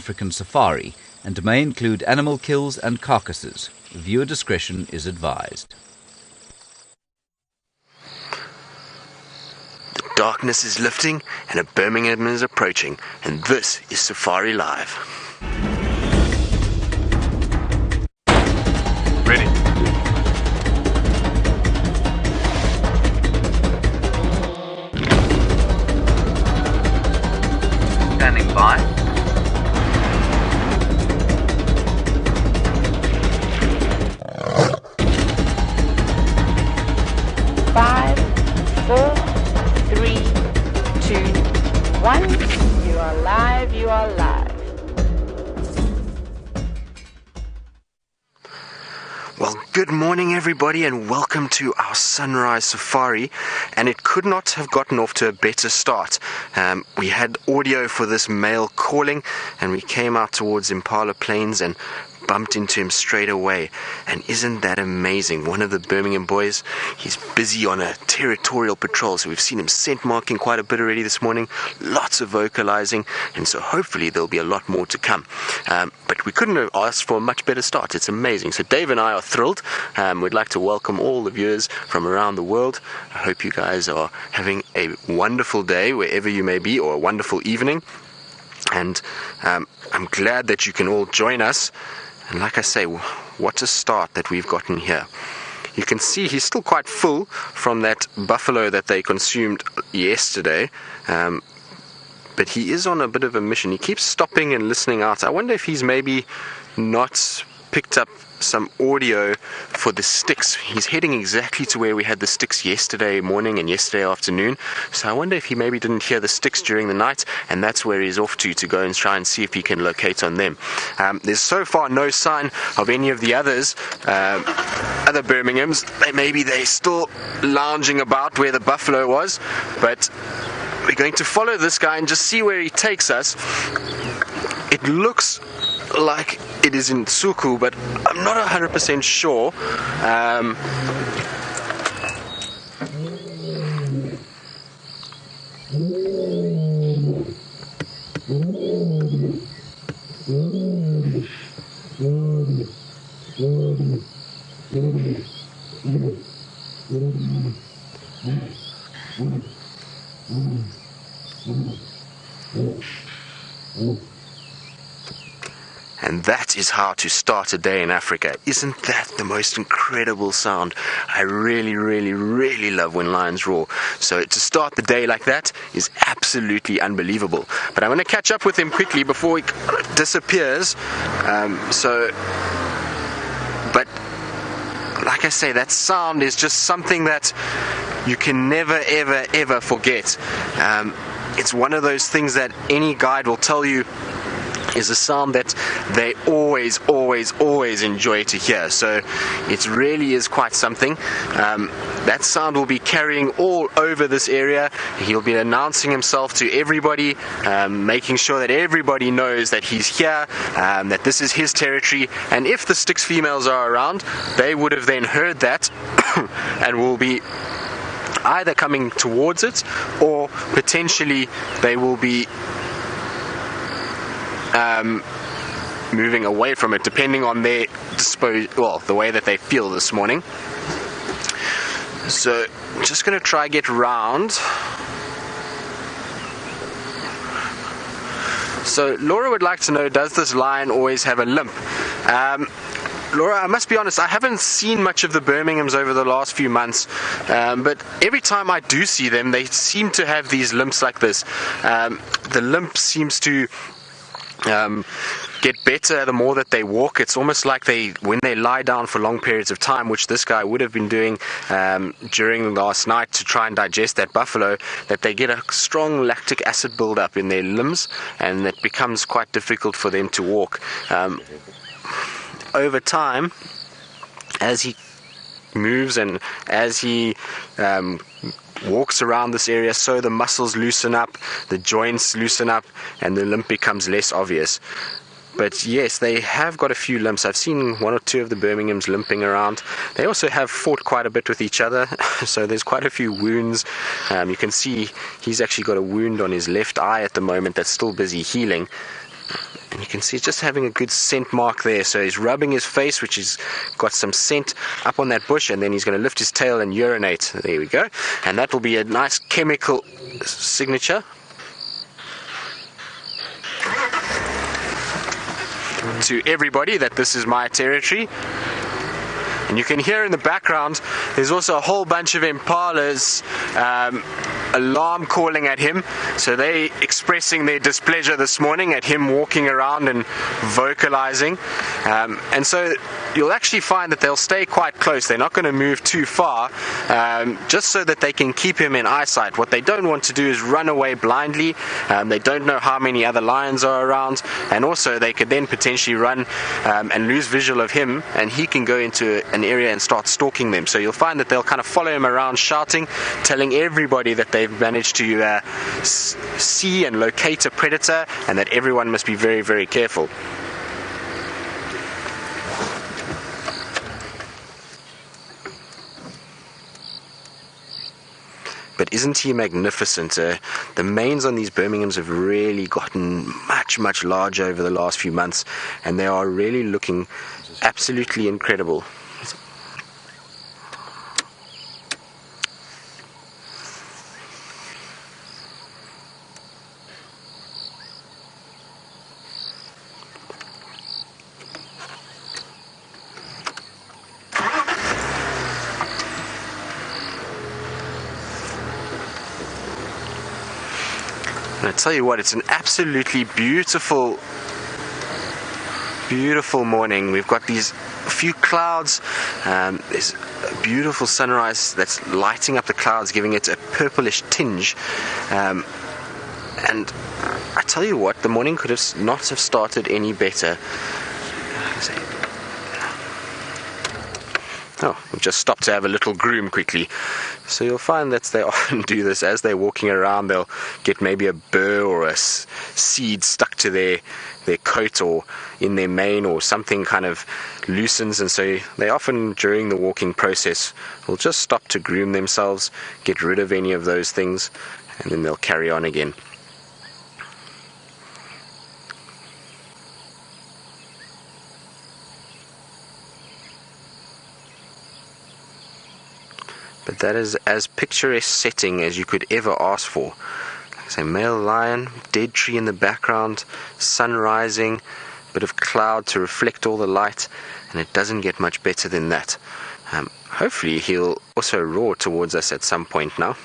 African safari and may include animal kills and carcasses. Viewer discretion is advised. The darkness is lifting and a Birmingham is approaching, and this is Safari Live. Ready. Standing by. Five, 4, 3, 2, 1. You are live, you are live. Well, good morning everybody and welcome to our Sunrise Safari, and it could not have gotten off to a better start. We had audio for this male calling and we came out towards Impala Plains and bumped into him straight away. And isn't that amazing? One of the Birmingham boys, he's busy on a territorial patrol, so we've seen him scent marking quite a bit already this morning, lots of vocalizing, and so hopefully there'll be a lot more to come. But we couldn't have asked for a much better start. It's amazing. So Dave and I are thrilled. We'd like to welcome all the viewers from around the world. I hope you guys are having a wonderful day wherever you may be, or a wonderful evening, and I'm glad that you can all join us. And like I say, what a start that we've gotten here. You can see he's still quite full from that buffalo that they consumed yesterday. But he is on a bit of a mission. He keeps stopping and listening out. I wonder if he's maybe not picked up some audio for the sticks. He's heading exactly to where we had the sticks yesterday morning and yesterday afternoon. So I wonder if he maybe didn't hear the sticks during the night, and that's where he's off to go and try and see if he can locate on them. There's so far no sign of any of the others, other Birminghams. Maybe they're still lounging about where the buffalo was, but we're going to follow this guy and just see where he takes us. It looks like it is in Tsuku, but I'm not 100% sure. And that is how to start a day in Africa. Isn't that the most incredible sound? I really, really, really love when lions roar. So to start the day like that is absolutely unbelievable. But I'm going to catch up with him quickly before he disappears. But like I say, that sound is just something that you can never, ever, ever forget. It's one of those things that any guide will tell you is a sound that they always, always, always enjoy to hear. So it really is quite something. That sound will be carrying all over this area. He'll be announcing himself to everybody, making sure that everybody knows that he's here, that this is his territory. And if the Styx females are around, they would have then heard that and will be either coming towards it, or potentially they will be moving away from it, depending on their the way that they feel this morning. So I'm just going to try get round. So Laura would like to know, does this lion always have a limp? Laura, I must be honest, I haven't seen much of the Birminghams over the last few months, but every time I do see them, they seem to have these limps like this. The limp seems to get better the more that they walk. It's almost like when they lie down for long periods of time, which this guy would have been doing during last night to try and digest that buffalo, that they get a strong lactic acid buildup in their limbs, and it becomes quite difficult for them to walk. Over time, as he moves and as he walks around this area, so the muscles loosen up, the joints loosen up, and the limp becomes less obvious. But yes, they have got a few limps. I've seen one or two of the Birminghams limping around. They also have fought quite a bit with each other, so there's quite a few wounds. You can see he's actually got a wound on his left eye at the moment that's still busy healing. you can see he's just having a good scent mark there. So he's rubbing his face, which has got some scent up on that bush, and then he's going to lift his tail and urinate. There we go. And that will be a nice chemical signature to everybody that this is my territory. And you can hear in the background there's also a whole bunch of impalas alarm calling at him, so they expressing their displeasure this morning at him walking around and vocalizing, and so you'll actually find that they'll stay quite close. They're not going to move too far, just so that they can keep him in eyesight. What they don't want to do is run away blindly. They don't know how many other lions are around, and also they could then potentially run and lose visual of him, and he can go into an area and start stalking them. So you'll find that they'll kind of follow him around, shouting, telling everybody that they've managed to see and locate a predator, and that everyone must be very, very careful. But isn't he magnificent? The manes on these Birminghams have really gotten much, much larger over the last few months, and they are really looking absolutely incredible. And I tell you what, it's an absolutely beautiful, beautiful morning. We've got these few clouds. There's a beautiful sunrise that's lighting up the clouds, giving it a purplish tinge. And I tell you what, the morning could have not have started any better. Oh, we've just stopped to have a little groom quickly. So you'll find that they often do this as they're walking around. They'll get maybe a burr or a seed stuck to their coat or in their mane, or something kind of loosens, and so they often during the walking process will just stop to groom themselves, get rid of any of those things, and then they'll carry on again. But that is as picturesque setting as you could ever ask for. Like I say, male lion, dead tree in the background, sun rising, bit of cloud to reflect all the light, and it doesn't get much better than that. Hopefully he'll also roar towards us at some point now.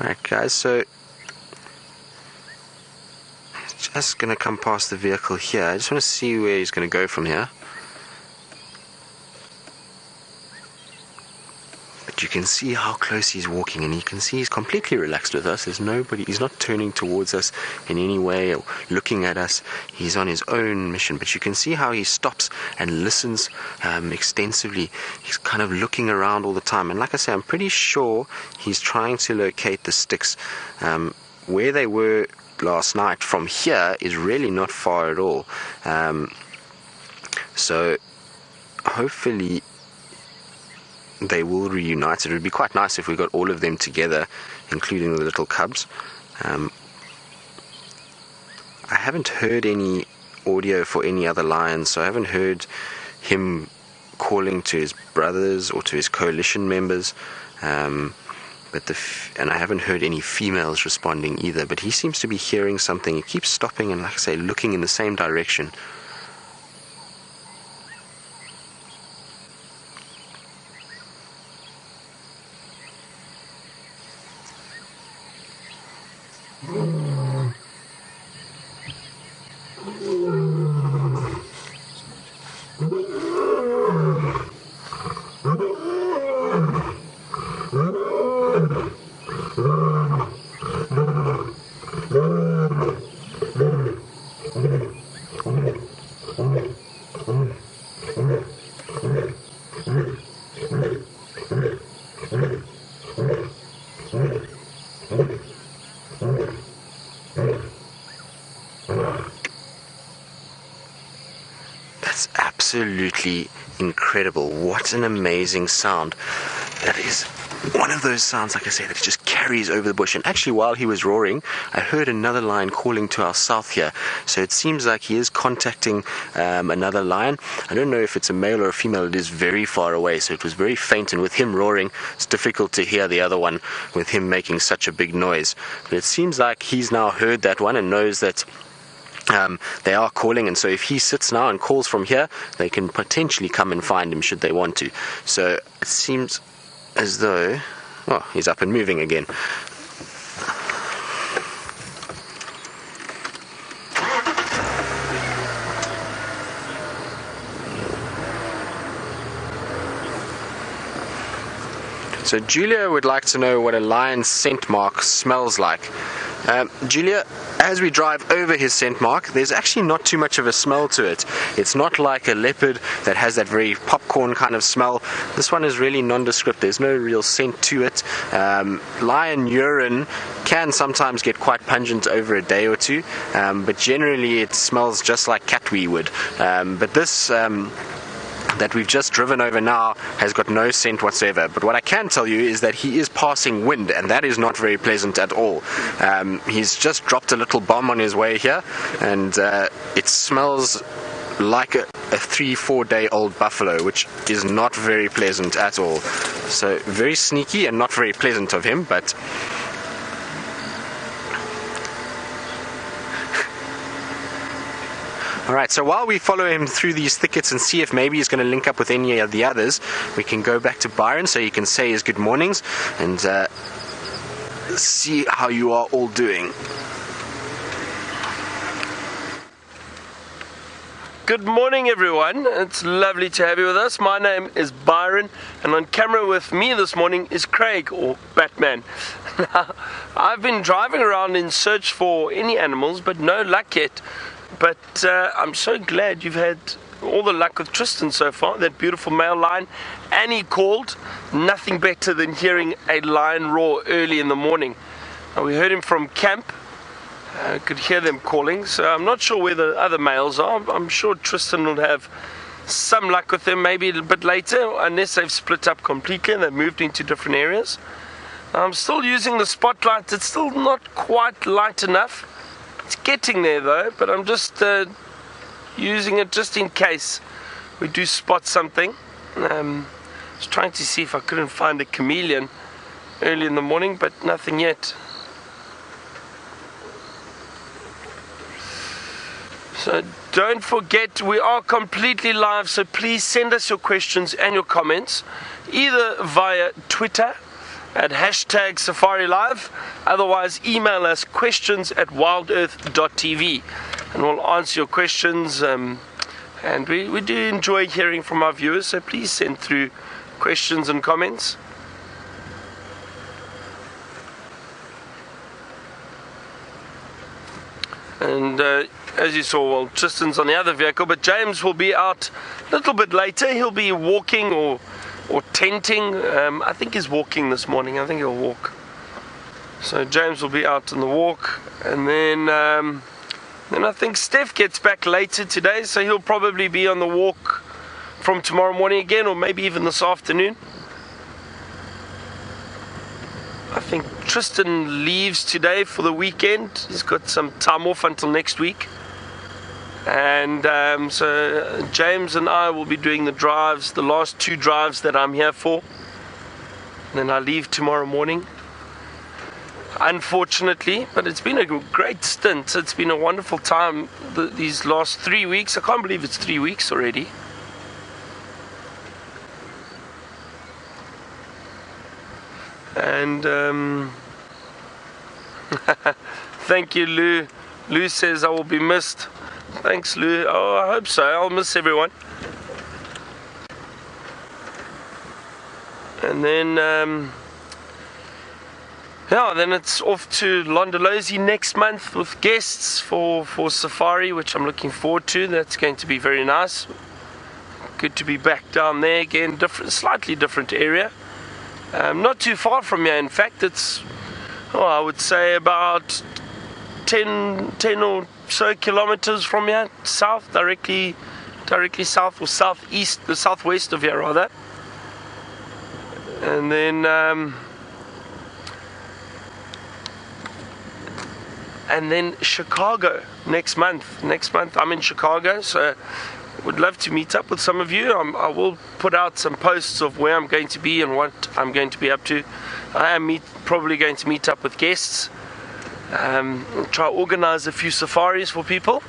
Alright guys, so just going to come past the vehicle here. I just want to see where he's going to go from here. But you can see how close he's walking, and you can see he's completely relaxed with us. There's nobody, he's not turning towards us in any way or looking at us. He's on his own mission, but you can see how he stops and listens extensively. He's kind of looking around all the time, and like I say, I'm pretty sure he's trying to locate the sticks. Where they were last night from here is really not far at all, so hopefully they will reunite. It would be quite nice if we got all of them together, including the little cubs. I haven't heard any audio for any other lions, so I haven't heard him calling to his brothers or to his coalition members, and I haven't heard any females responding either, but he seems to be hearing something. He keeps stopping and, like I say, looking in the same direction. That's absolutely incredible. What an amazing sound. That is one of those sounds, like I say, that just carries scurries over the bush. And actually, while he was roaring, I heard another lion calling to our south here. So it seems like he is contacting another lion. I don't know if it's a male or a female. It is very far away, so it was very faint. And with him roaring, it's difficult to hear the other one with him making such a big noise. But it seems like he's now heard that one and knows that they are calling, and so if he sits now and calls from here, they can potentially come and find him should they want to. So it seems as though, oh, he's up and moving again. So Julia would like to know what a lion's scent mark smells like. Julia, as we drive over his scent mark, there's actually not too much of a smell to it. It's not like a leopard that has that very popcorn kind of smell. This one is really nondescript. There's no real scent to it. Lion urine can sometimes get quite pungent over a day or two, but generally it smells just like cat wee would. But this that we've just driven over now has got no scent whatsoever. But what I can tell you is that he is passing wind, and that is not very pleasant at all. He's just dropped a little bomb on his way here, and it smells like a 3-4 day old buffalo, which is not very pleasant at all. So very sneaky and not very pleasant of him, but alright, so while we follow him through these thickets and see if maybe he's going to link up with any of the others, we can go back to Byron so he can say his good mornings and see how you are all doing. Good morning, everyone. It's lovely to have you with us. My name is Byron, and on camera with me this morning is Craig, or Batman. I've been driving around in search for any animals, but no luck yet. But I'm so glad you've had all the luck with Tristan so far, that beautiful male lion. And he called. Nothing better than hearing a lion roar early in the morning. And we heard him from camp. Could hear them calling. So I'm not sure where the other males are. I'm sure Tristan will have some luck with them maybe a bit later, unless they've split up completely and they've moved into different areas. I'm still using the spotlight. It's still not quite light enough. It's getting there though, but I'm just using it just in case we do spot something. I was trying to see if I couldn't find a chameleon early in the morning, but nothing yet. So don't forget, we are completely live, so please send us your questions and your comments either via Twitter at #SafariLive, otherwise email us questions@WildEarthTV and we'll answer your questions, and we do enjoy hearing from our viewers, so please send through questions and comments. And as you saw, well, Tristan's on the other vehicle, but James will be out a little bit later. He'll be walking or tenting. I think he's walking this morning. I think he'll walk. So James will be out on the walk, and then I think Steph gets back later today, so he'll probably be on the walk from tomorrow morning again, or maybe even this afternoon. I think Tristan leaves today for the weekend. He's got some time off until next week. And so James and I will be doing the drives, the last 2 drives that I'm here for. And then I leave tomorrow morning. Unfortunately, but it's been a great stint. It's been a wonderful time these last 3 weeks. I can't believe it's 3 weeks already. And thank you, Lou. Lou says I will be missed. Thanks, Lou. Oh, I hope so. I'll miss everyone. And then then it's off to Londolozi next month with guests for safari, which I'm looking forward to. That's going to be very nice. Good to be back down there again. Slightly different area. Not too far from here, in fact. It's, I would say about 10 or so kilometers from here, south, directly south or southeast, the southwest of here rather. And then and then Chicago next month. Next month I'm in Chicago, so would love to meet up with some of you. I will put out some posts of where I'm going to be and what I'm going to be up to. I am probably going to meet up with guests, try organize a few safaris for people.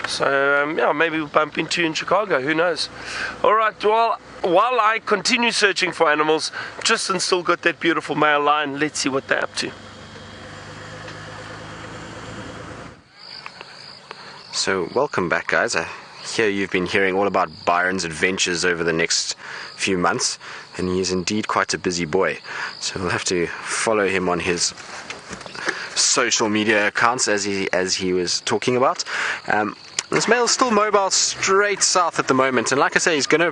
So yeah, maybe we'll bump into you in Chicago, who knows. Alright, well, while I continue searching for animals, Tristan's still got that beautiful male lion. Let's see what they're up to. So welcome back, guys. I hear you've been hearing all about Byron's adventures over the next few months, and he is indeed quite a busy boy. So we'll have to follow him on his social media accounts as he was talking about. This male is still mobile straight south at the moment, and like I say, he's gonna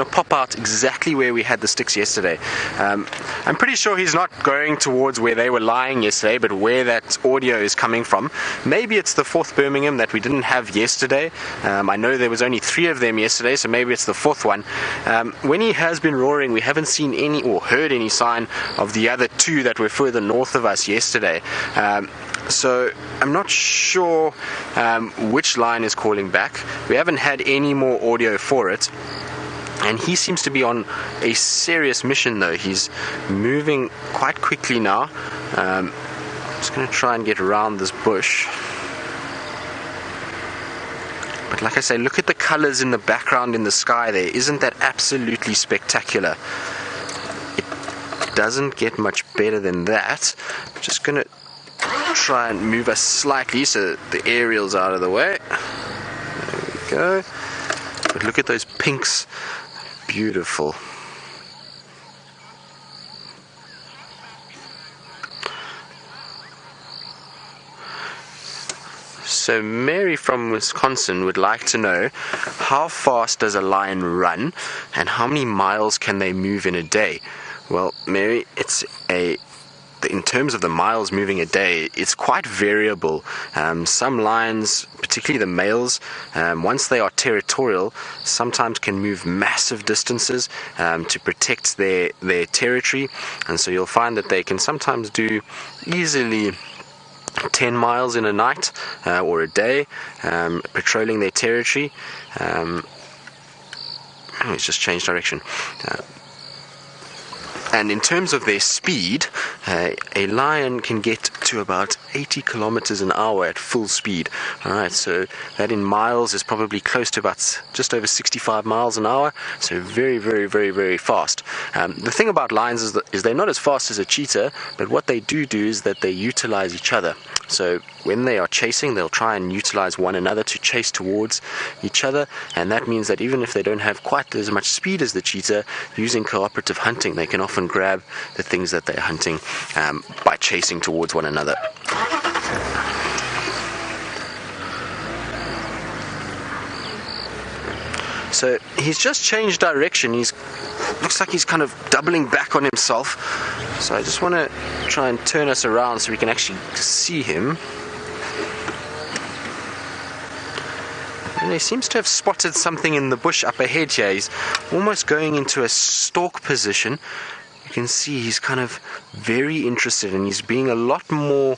pop out exactly where we had the sticks yesterday. I'm pretty sure he's not going towards where they were lying yesterday, but where that audio is coming from. Maybe it's the 4th Birmingham that we didn't have yesterday. I know there was only 3 of them yesterday, so maybe it's the 4th one. When he has been roaring, we haven't seen any or heard any sign of the other 2 that were further north of us yesterday. So I'm not sure which line is calling back. We haven't had any more audio for it, and he seems to be on a serious mission though. He's moving quite quickly now. I'm just going to try and get around this bush. But like I say, look at the colors in the background in the sky there. Isn't that absolutely spectacular? It doesn't get much better than that. I'm just going to try and move us slightly so the aerial's out of the way. There we go. But look at those pinks. Beautiful. So Mary from Wisconsin would like to know, how fast does a lion run and how many miles can they move in a day? Well, Mary, in terms of the miles moving a day, it's quite variable. Some lions, particularly the males, once they are territorial, sometimes can move massive distances to protect their territory, and so you'll find that they can sometimes do easily 10 miles in a night or a day, patrolling their territory. Let's just change direction. And in terms of their speed, a lion can get to about 80 kilometers an hour at full speed. Alright, so that in miles is probably close to about just over 65 miles an hour, so very, very, very, very fast. The thing about lions is they're not as fast as a cheetah, but what they do is that they utilize each other. So when they are chasing, they'll try and utilize one another to chase towards each other, and that means that even if they don't have quite as much speed as the cheetah, using cooperative hunting, they can often grab the things that they're hunting by chasing towards one another. So he's just changed direction. Looks like he's kind of doubling back on himself. So I just want to try and turn us around so we can actually see him. And he seems to have spotted something in the bush up ahead here. He's almost going into a stalk position. You can see he's kind of very interested, and he's being a lot more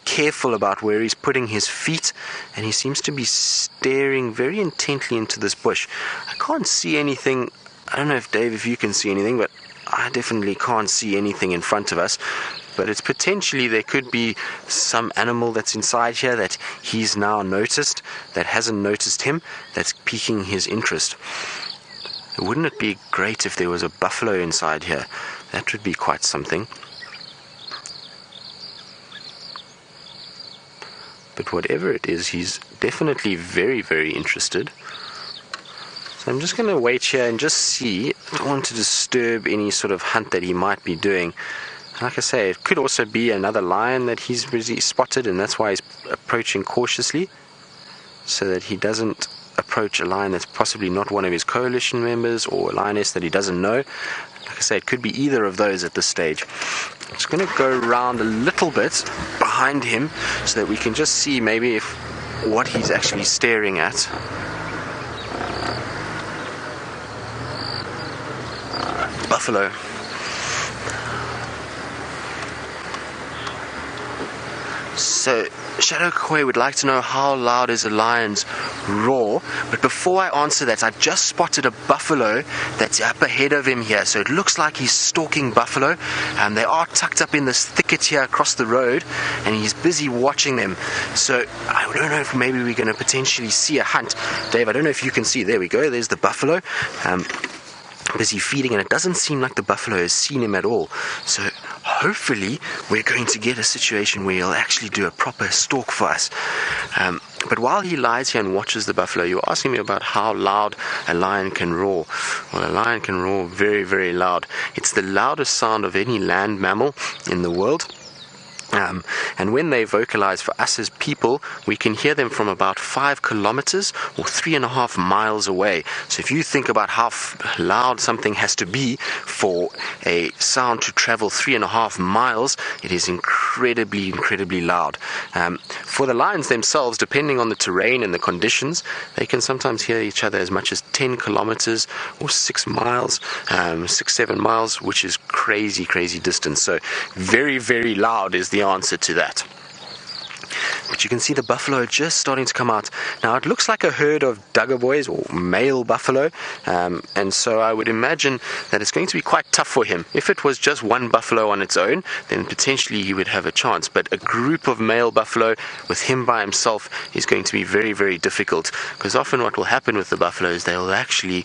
careful about where he's putting his feet, and he seems to be staring very intently into this bush. I can't see anything. I don't know if Dave, if you can see anything, but I definitely can't see anything in front of us. But it's potentially there could be some animal that's inside here that he's now noticed, that hasn't noticed him, that's piquing his interest. Wouldn't it be great if there was a buffalo inside here? That would be quite something. But whatever it is, he's definitely very, very interested. So I'm just going to wait here and just see. I don't want to disturb any sort of hunt that he might be doing. Like I say, it could also be another lion that he's busy spotted, and that's why he's approaching cautiously, so that he doesn't approach a lion that's possibly not one of his coalition members or a lioness that he doesn't know. Like I say, it could be either of those at this stage. I'm just going to go around a little bit behind him so that we can just see maybe what he's actually staring at. So, Shadow Koi would like to know how loud is a lion's roar, but before I answer that, I've just spotted a buffalo that's up ahead of him here, so it looks like he's stalking buffalo, and they are tucked up in this thicket here across the road, and he's busy watching them. So, I don't know if maybe we're going to potentially see a hunt. Dave, I don't know if you can see, there we go, there's the buffalo, busy feeding, and it doesn't seem like the buffalo has seen him at all. So hopefully we're going to get a situation where he'll actually do a proper stalk for us. But while he lies here and watches the buffalo, you're asking me about how loud a lion can roar. Well, a lion can roar very, very loud. It's the loudest sound of any land mammal in the world. And when they vocalize for us as people, we can hear them from about 5 kilometers or 3.5 miles away. So if you think about how loud something has to be for a sound to travel 3.5 miles, it is incredibly, incredibly loud. For the lions themselves, depending on the terrain and the conditions, they can sometimes hear each other as much as 10 kilometers or 6 miles, 6-7 miles, which is crazy, crazy distance. So very, very loud is the answer to that. But you can see the buffalo just starting to come out. Now it looks like a herd of Dugger boys or male buffalo, and so I would imagine that it's going to be quite tough for him. If it was just one buffalo on its own, then potentially he would have a chance, but a group of male buffalo with him by himself is going to be very, very difficult, because often what will happen with the buffalo is they'll actually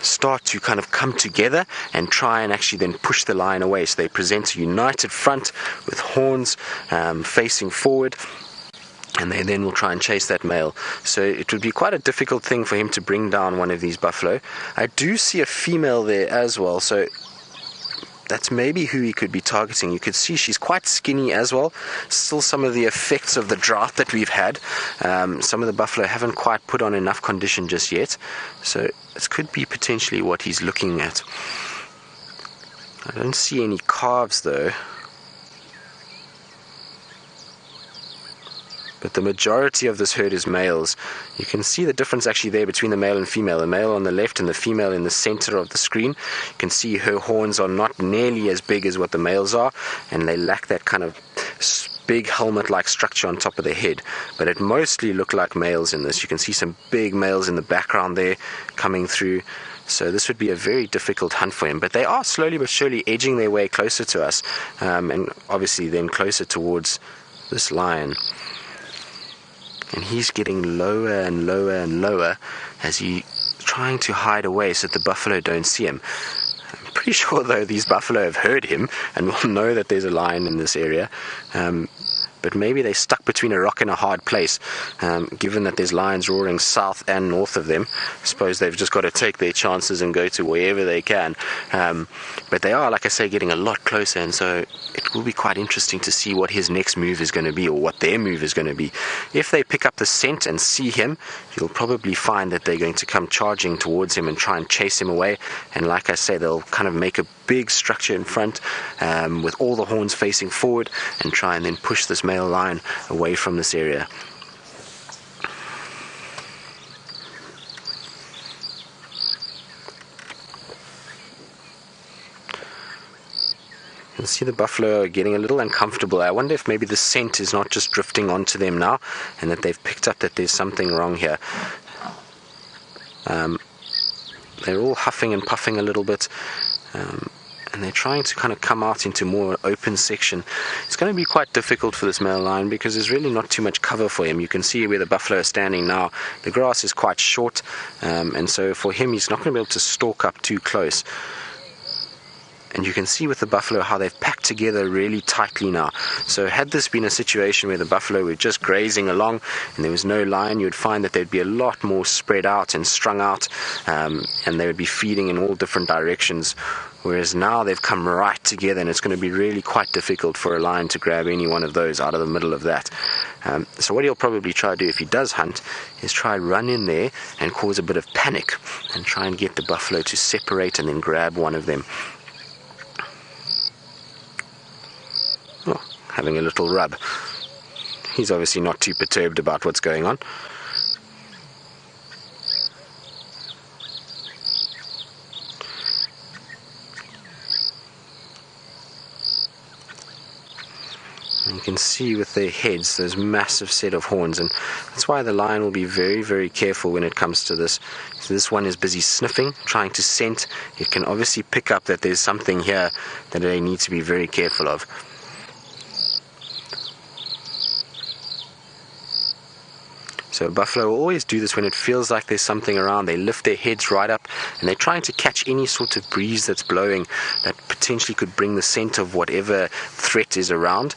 start to kind of come together and try and actually then push the lion away. So they present a united front with horns facing forward, and they then will try and chase that male. So it would be quite a difficult thing for him to bring down one of these buffalo. I do see a female there as well, so that's maybe who he could be targeting. You could see she's quite skinny as well. Still some of the effects of the drought that we've had. Some of the buffalo haven't quite put on enough condition just yet. So this could be potentially what he's looking at. I don't see any calves though. But the majority of this herd is males. You can see the difference actually there between the male and female. The male on the left and the female in the center of the screen. You can see her horns are not nearly as big as what the males are, and they lack that kind of big helmet-like structure on top of their head. But it mostly look like males in this. You can see some big males in the background there coming through. So this would be a very difficult hunt for him. But they are slowly but surely edging their way closer to us, and obviously then closer towards this lion. And he's getting lower and lower and lower as he's trying to hide away so that the buffalo don't see him. I'm pretty sure though these buffalo have heard him and will know that there's a lion in this area. But maybe they're stuck between a rock and a hard place, given that there's lions roaring south and north of them. I suppose they've just got to take their chances and go to wherever they can. But they are, like I say, getting a lot closer, and so it will be quite interesting to see what his next move is going to be, or what their move is going to be. If they pick up the scent and see him, you'll probably find that they're going to come charging towards him and try and chase him away. And like I say, they'll kind of make a big structure in front with all the horns facing forward and try and then push this male lion away from this area. You can see the buffalo are getting a little uncomfortable. I wonder if maybe the scent is not just drifting onto them now, and that they've picked up that there's something wrong here. They're all huffing and puffing a little bit, and they're trying to kind of come out into more open section. It's going to be quite difficult for this male lion because there's really not too much cover for him. You can see where the buffalo is standing now. The grass is quite short, and so for him he's not going to be able to stalk up too close. And you can see with the buffalo how they've packed together really tightly now. So had this been a situation where the buffalo were just grazing along and there was no lion, you would find that they'd be a lot more spread out and strung out, and they would be feeding in all different directions. Whereas now they've come right together, and it's going to be really quite difficult for a lion to grab any one of those out of the middle of that. So what he'll probably try to do if he does hunt is try run in there and cause a bit of panic and try and get the buffalo to separate and then grab one of them. Oh, having a little rub. He's obviously not too perturbed about what's going on. And you can see with their heads those massive set of horns, and that's why the lion will be very, very careful when it comes to this. So this one is busy sniffing, trying to scent. It can obviously pick up that there's something here that they need to be very careful of. So buffalo will always do this when it feels like there's something around. They lift their heads right up and they're trying to catch any sort of breeze that's blowing that potentially could bring the scent of whatever threat is around.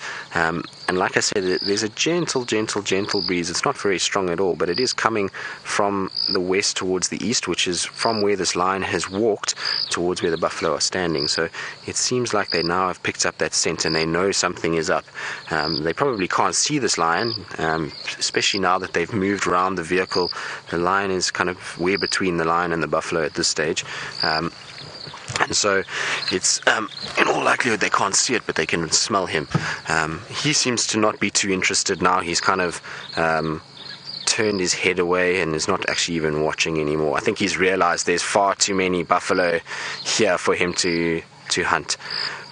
And like I said, there's a gentle breeze. It's not very strong at all, but it is coming from the west towards the east, which is from where this lion has walked towards where the buffalo are standing. So it seems like they now have picked up that scent and they know something is up. They probably can't see this lion, especially now that they've moved around the vehicle. The lion is kind of where between the lion and the buffalo at this stage. And so it's in all likelihood they can't see it, but they can smell him. He seems to not be too interested now. He's kind of turned his head away and is not actually even watching anymore. I think he's realized there's far too many buffalo here for him to hunt.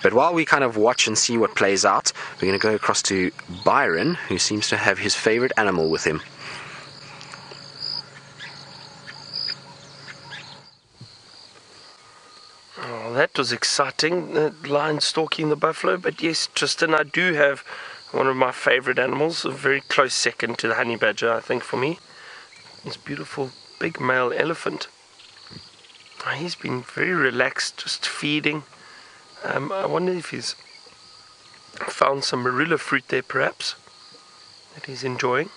But while we kind of watch and see what plays out, we're going to go across to Byron, who seems to have his favorite animal with him. That was exciting, the lion stalking the buffalo. But yes, Tristan, I do have one of my favorite animals, a very close second to the honey badger, I think, for me. This beautiful big male elephant. He's been very relaxed, just feeding. I wonder if he's found some marula fruit there, perhaps, that he's enjoying.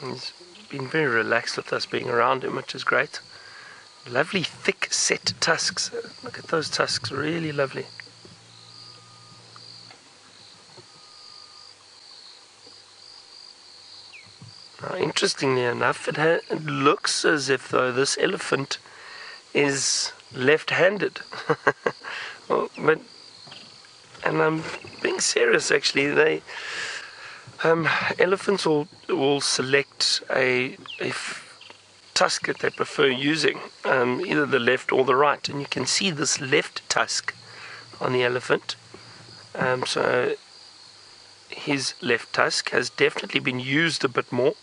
He's been very relaxed with us being around him, which is great. Lovely thick set tusks. Look at those tusks, really lovely. Now, interestingly enough, it looks as if though this elephant is left-handed. And I'm being serious, actually. Elephants will select a tusk that they prefer using, either the left or the right, and you can see this left tusk on the elephant. So his left tusk has definitely been used a bit more.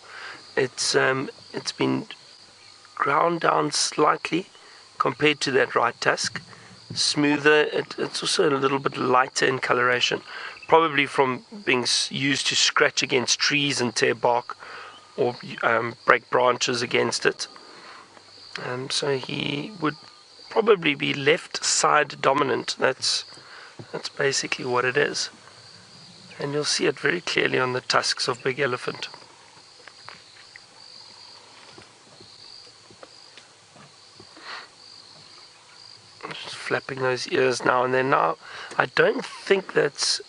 It's been ground down slightly compared to that right tusk. Smoother. It's also a little bit lighter in coloration, probably from being used to scratch against trees and tear bark, or break branches against it. So he would probably be left side dominant. That's basically what it is, and you'll see it very clearly on the tusks of big elephant. Just flapping those ears now and then. Now, I don't think that's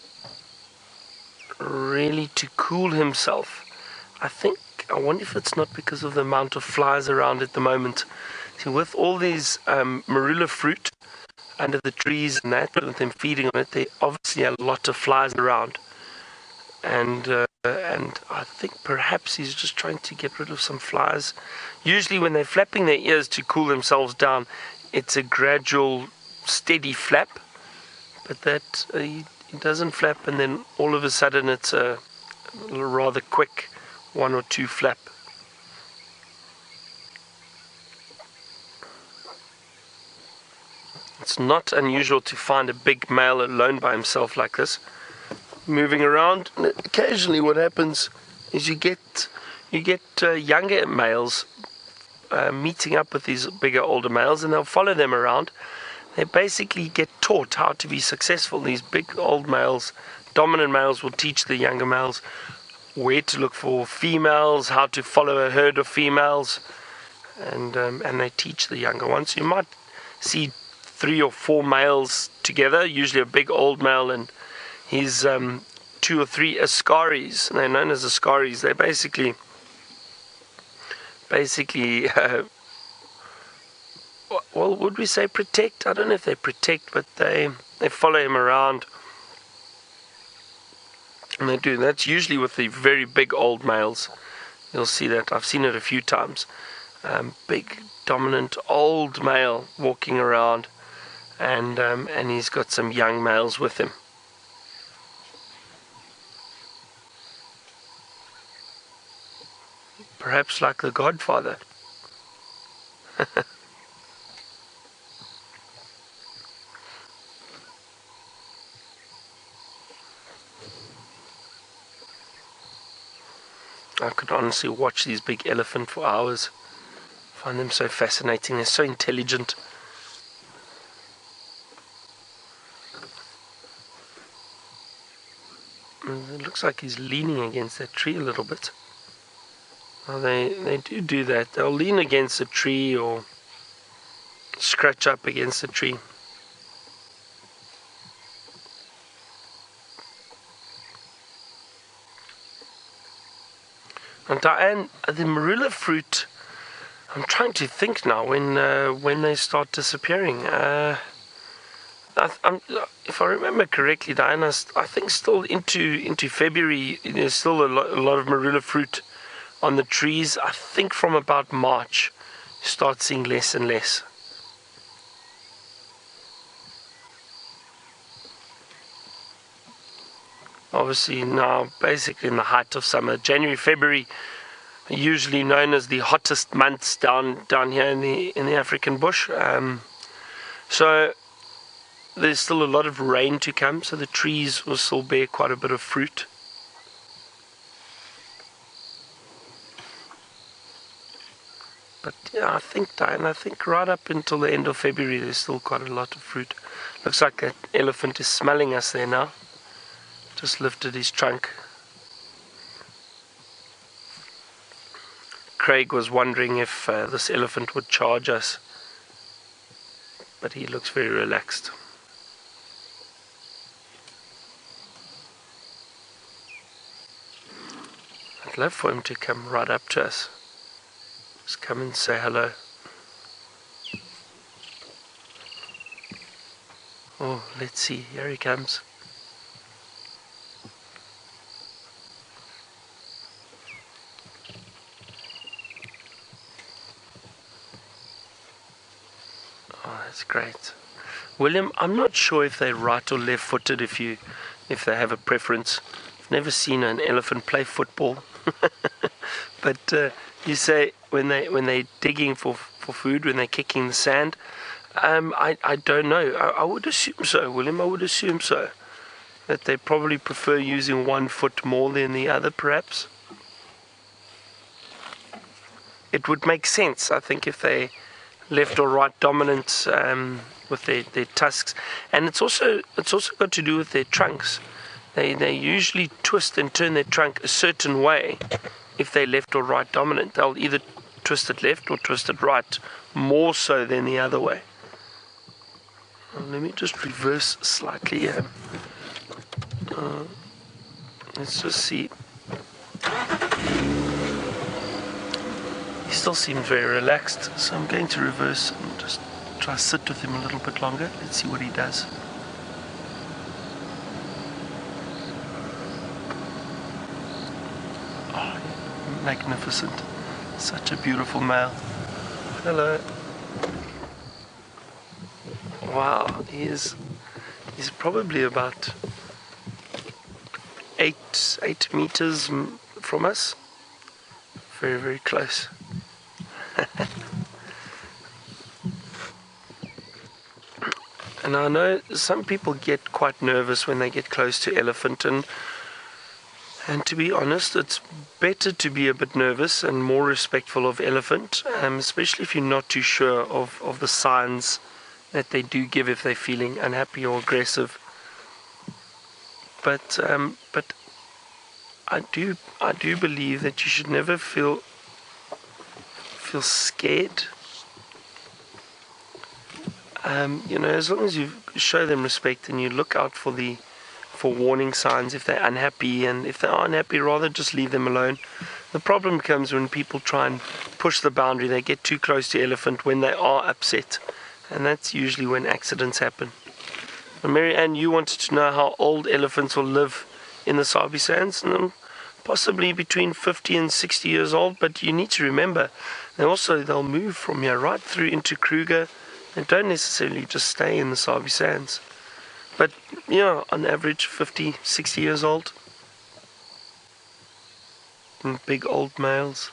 really to cool himself. I wonder if it's not because of the amount of flies around at the moment. See, with all these marula fruit under the trees and that, with them feeding on it, there obviously are a lot of flies around. And I think perhaps he's just trying to get rid of some flies. Usually when they're flapping their ears to cool themselves down, it's a gradual, steady flap. But that he doesn't flap, and then all of a sudden it's a rather quick 1 or 2 flap. It's not unusual to find a big male alone by himself like this, moving around. And occasionally what happens is you get younger males meeting up with these bigger, older males, and they'll follow them around. They basically get taught how to be successful. These big old males, dominant males, will teach the younger males where to look for females, how to follow a herd of females, and they teach the younger ones. You might see 3 or 4 males together, usually a big old male and his 2 or 3 ascaris. They're known as ascaris. They basically well, would we say protect? I don't know if they protect, but they follow him around. And they do. That's usually with the very big old males. You'll see that. I've seen it a few times. Big, dominant, old male walking around. and he's got some young males with him. Perhaps like the Godfather. I could honestly watch these big elephant for hours. I find them so fascinating. They're so intelligent. It looks like he's leaning against that tree a little bit. Well, they do that. They'll lean against a tree or scratch up against a tree. And Diane, the marula fruit, I'm trying to think now when they start disappearing. If I remember correctly, Diane, I think still into February, there's still a lot of marula fruit on the trees. I think from about March, you start seeing less and less. Obviously now, basically in the height of summer, January, February, are usually known as the hottest months down here in the African bush. So there's still a lot of rain to come, so the trees will still bear quite a bit of fruit. But yeah, I think right up until the end of February, there's still quite a lot of fruit. Looks like that elephant is smelling us there now. Just lifted his trunk. Craig was wondering if this elephant would charge us, but he looks very relaxed. I'd love for him to come right up to us. Just come and say hello. Oh, let's see, here he comes. Oh, that's great. William, I'm not sure if they're right or left-footed, if they have a preference. I've never seen an elephant play football. But you say when they're digging for food, when they're kicking the sand, I don't know. I would assume so, William. I would assume so. That they probably prefer using one foot more than the other, perhaps. It would make sense, I think, if they left or right dominant with their tusks, and it's also got to do with their trunks. They usually twist and turn their trunk a certain way. If they're left or right dominant, they'll either twist it left or twist it right, more so than the other way. Well, let me just reverse slightly here. Let's just see. He still seems very relaxed, so I'm going to reverse and just try to sit with him a little bit longer. Let's see what he does. Oh, magnificent. Such a beautiful male. Hello. Wow, he's probably about 8 meters from us. Very, very close. And I know some people get quite nervous when they get close to elephant, and to be honest, it's better to be a bit nervous and more respectful of elephant, especially if you're not too sure of the signs that they do give if they're feeling unhappy or aggressive. But I do believe that you should never feel scared. As long as you show them respect and you look out for warning signs if they're unhappy, and if they are unhappy, rather just leave them alone. The problem comes when people try and push the boundary. They get too close to elephant when they are upset, and that's usually when accidents happen. And Mary Ann, you wanted to know how old elephants will live in the Sabi Sands, and possibly between 50 and 60 years old, but you need to remember they'll move from here right through into Kruger, They don't necessarily just stay in the Sabi Sands. But, on average, 50, 60 years old. And big old males.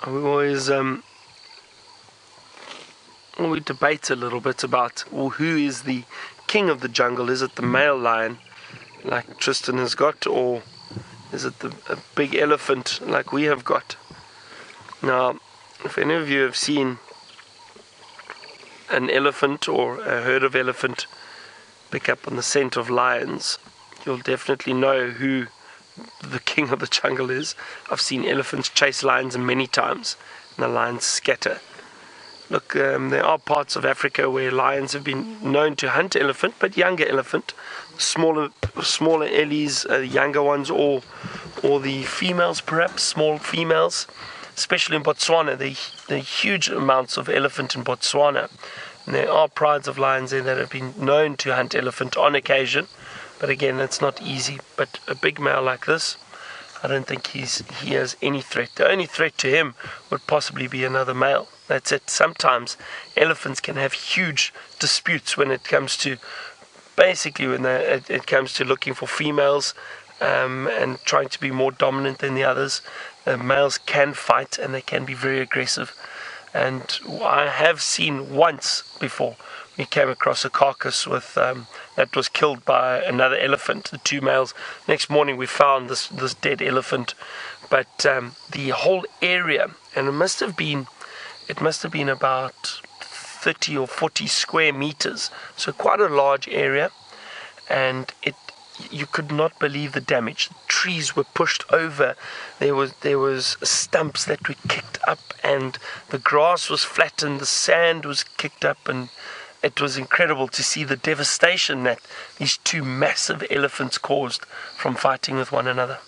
We always we debate a little bit about who is the king of the jungle. Is it the male lion, like Tristan has got, or is it a big elephant like we have got? Now, if any of you have seen an elephant or a herd of elephant pick up on the scent of lions, you'll definitely know who the king of the jungle is. I've seen elephants chase lions many times, and the lions scatter. Look, there are parts of Africa where lions have been known to hunt elephant, but younger elephant, smaller Ellies, younger ones, or the females, perhaps small females. Especially in Botswana, there are huge amounts of elephant in Botswana. And there are prides of lions there that have been known to hunt elephant on occasion. But again, it's not easy. But a big male like this, I don't think he has any threat. The only threat to him would possibly be another male. That's it. Sometimes elephants can have huge disputes when it comes to, basically when it comes to looking for females and trying to be more dominant than the others. Males can fight and they can be very aggressive. And I have seen once before, we came across a carcass with that was killed by another elephant, the two males. Next morning we found this dead elephant. But the whole area, and it must have been about 30 or 40 square meters, so quite a large area, and you could not believe the damage. The trees were pushed over, there was stumps that were kicked up, and the grass was flattened, the sand was kicked up, and it was incredible to see the devastation that these two massive elephants caused from fighting with one another.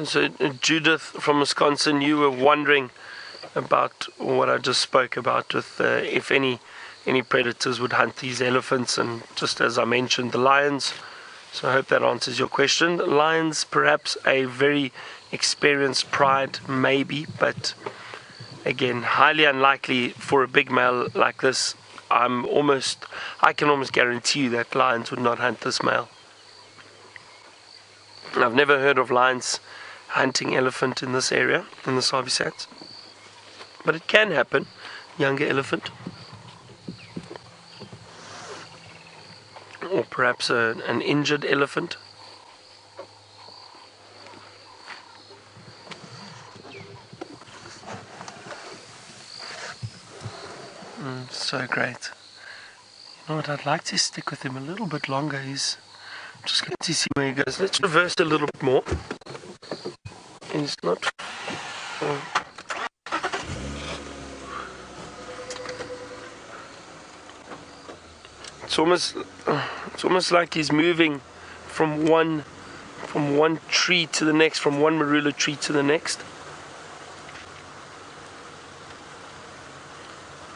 So Judith from Wisconsin, you were wondering about what I just spoke about with if any predators would hunt these elephants, and just as I mentioned, the lions. So I hope that answers your question. Lions, perhaps a very experienced pride, maybe, but again, highly unlikely for a big male like this. I can almost guarantee you that lions would not hunt this male. I've never heard of lions hunting elephant in this area, in the Sabi Sands. But it can happen, younger elephant. Or perhaps an injured elephant. So great. You know what, I'd like to stick with him a little bit longer. He's just going to see where he goes. Let's reverse a little bit more. It's not. It's almost like he's moving from one tree to the next, from one marula tree to the next,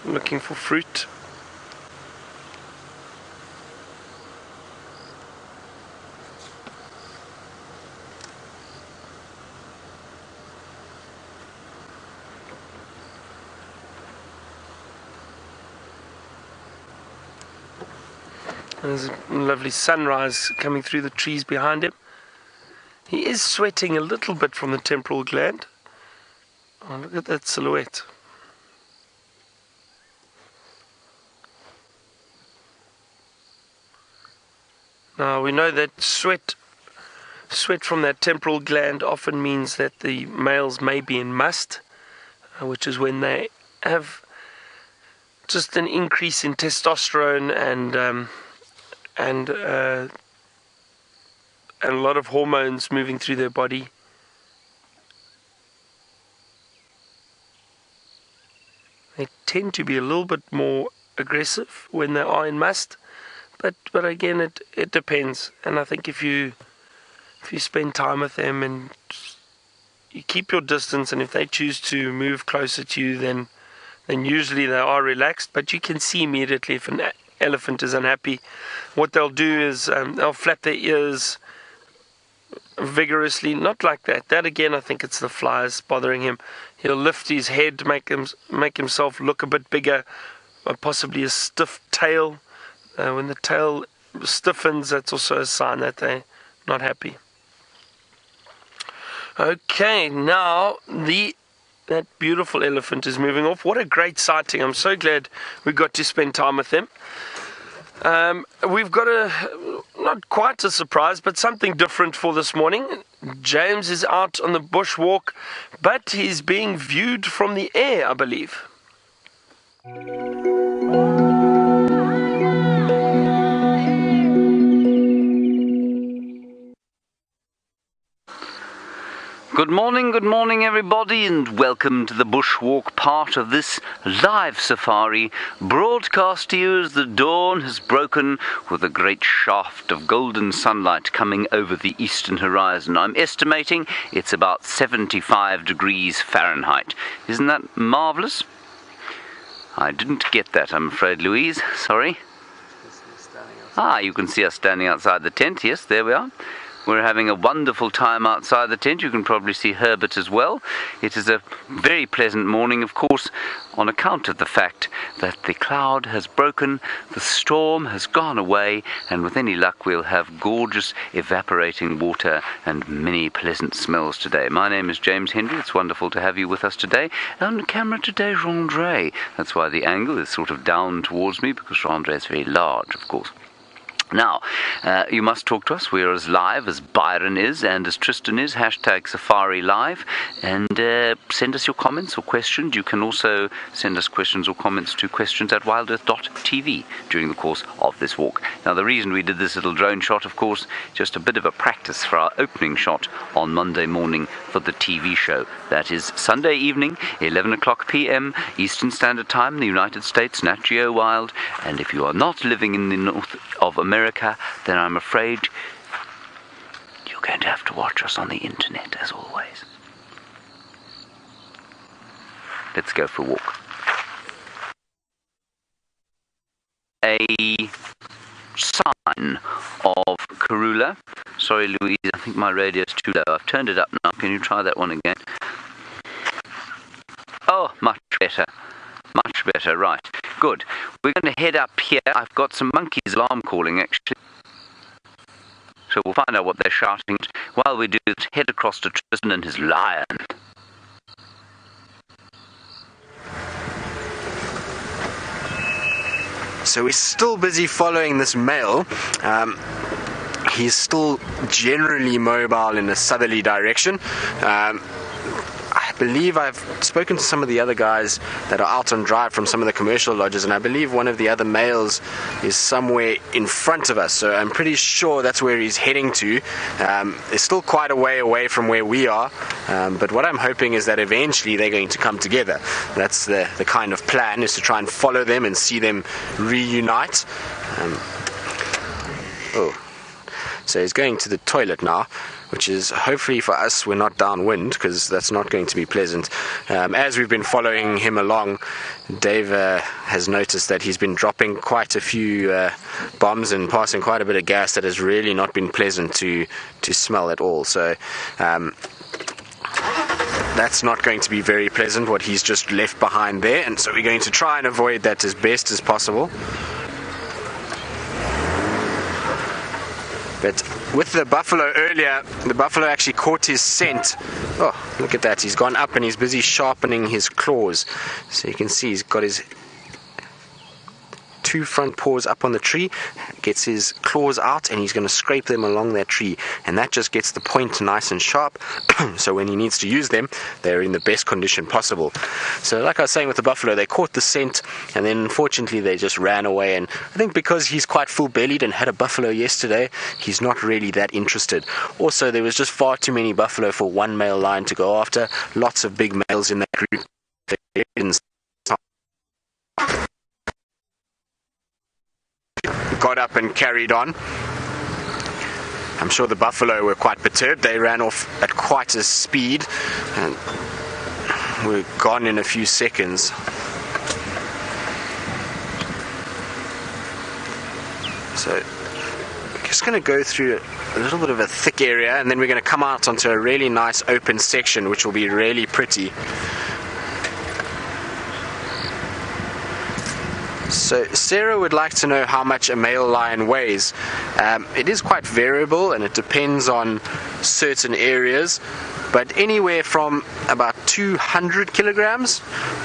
looking for fruit. There's a lovely sunrise coming through the trees behind him. He is sweating a little bit from the temporal gland. Oh, look at that silhouette. Now we know that sweat from that temporal gland often means that the males may be in must, which is when they have just an increase in testosterone and a lot of hormones moving through their body. They tend to be a little bit more aggressive when they are in must, but again, it depends. And I think if you spend time with them and you keep your distance, and if they choose to move closer to you, then usually they are relaxed. But you can see immediately if an elephant is unhappy. What they'll do is they'll flap their ears vigorously, not like that. That again, I think it's the flies bothering him. He'll lift his head, make himself look a bit bigger, possibly a stiff tail. When the tail stiffens, that's also a sign that they're not happy. Okay, now that beautiful elephant is moving off. What a great sighting. I'm so glad we got to spend time with them. We've got not quite a surprise, but something different for this morning. James is out on the bushwalk, but he's being viewed from the air, I believe. Good morning everybody, and welcome to the bushwalk part of this live safari, broadcast to you as the dawn has broken with a great shaft of golden sunlight coming over the eastern horizon. I'm estimating it's about 75 degrees Fahrenheit. Isn't that marvellous? I didn't get that, I'm afraid, Louise. Sorry. You can see us standing outside the tent. Yes, there we are. We're having a wonderful time outside the tent. You can probably see Herbert as well. It is a very pleasant morning, of course, on account of the fact that the cloud has broken, the storm has gone away, and with any luck we'll have gorgeous evaporating water and many pleasant smells today. My name is James Henry. It's wonderful to have you with us today. On camera today, Rondre. That's why the angle is sort of down towards me, because Rondre is very large, of course. Now, you must talk to us. We are as live as Byron is and as Tristan is, #SafariLive, and send us your comments or questions. You can also send us questions or comments to questions@WildEarthTV during the course of this walk. Now, the reason we did this little drone shot, of course, just a bit of a practice for our opening shot on Monday morning for the TV show. That is Sunday evening, 11 o'clock p.m. Eastern Standard Time in the United States, Nat.Geo Wild. And if you are not living in the north of America, then I'm afraid you're going to have to watch us on the internet, as always. Let's go for a walk. A sign of Karula. Sorry, Louise, I think my radio's too low. I've turned it up now. Can you try that one again? Oh, much better. Much better, right. Good. We're going to head up here. I've got some monkeys alarm calling, actually. So we'll find out what they're shouting. While we do, let's head across to Tristan and his lion. So we're still busy following this male. He's still generally mobile in a southerly direction. I believe I've spoken to some of the other guys that are out on drive from some of the commercial lodges, and I believe one of the other males is somewhere in front of us, so I'm pretty sure that's where he's heading to. It's still quite a way away from where we are, but what I'm hoping is that eventually they're going to come together. That's the kind of plan, is to try and follow them and see them reunite. So he's going to the toilet now, which is hopefully for us we're not downwind, because that's not going to be pleasant. As we've been following him along, Dave has noticed that he's been dropping quite a few bombs and passing quite a bit of gas that has really not been pleasant to smell at all. So that's not going to be very pleasant, what he's just left behind there, and so we're going to try and avoid that as best as possible. But with the buffalo earlier, the buffalo actually caught his scent. Oh, look at that. He's gone up and he's busy sharpening his claws. So you can see he's got his two front paws up on the tree, gets his claws out, and he's going to scrape them along that tree. And that just gets the point nice and sharp. So when he needs to use them, they're in the best condition possible. So like I was saying with the buffalo, they caught the scent, and then unfortunately they just ran away. And I think because he's quite full-bellied and had a buffalo yesterday, he's not really that interested. Also, there was just far too many buffalo for one male lion to go after. Lots of big males in that group. They didn't got up and carried on. I'm sure the buffalo were quite perturbed. They ran off at quite a speed and were gone in a few seconds. So we're just going to go through a little bit of a thick area, and then we're going to come out onto a really nice open section, which will be really pretty. So Sarah would like to know how much a male lion weighs. It is quite variable and it depends on certain areas, but anywhere from about 200 kilograms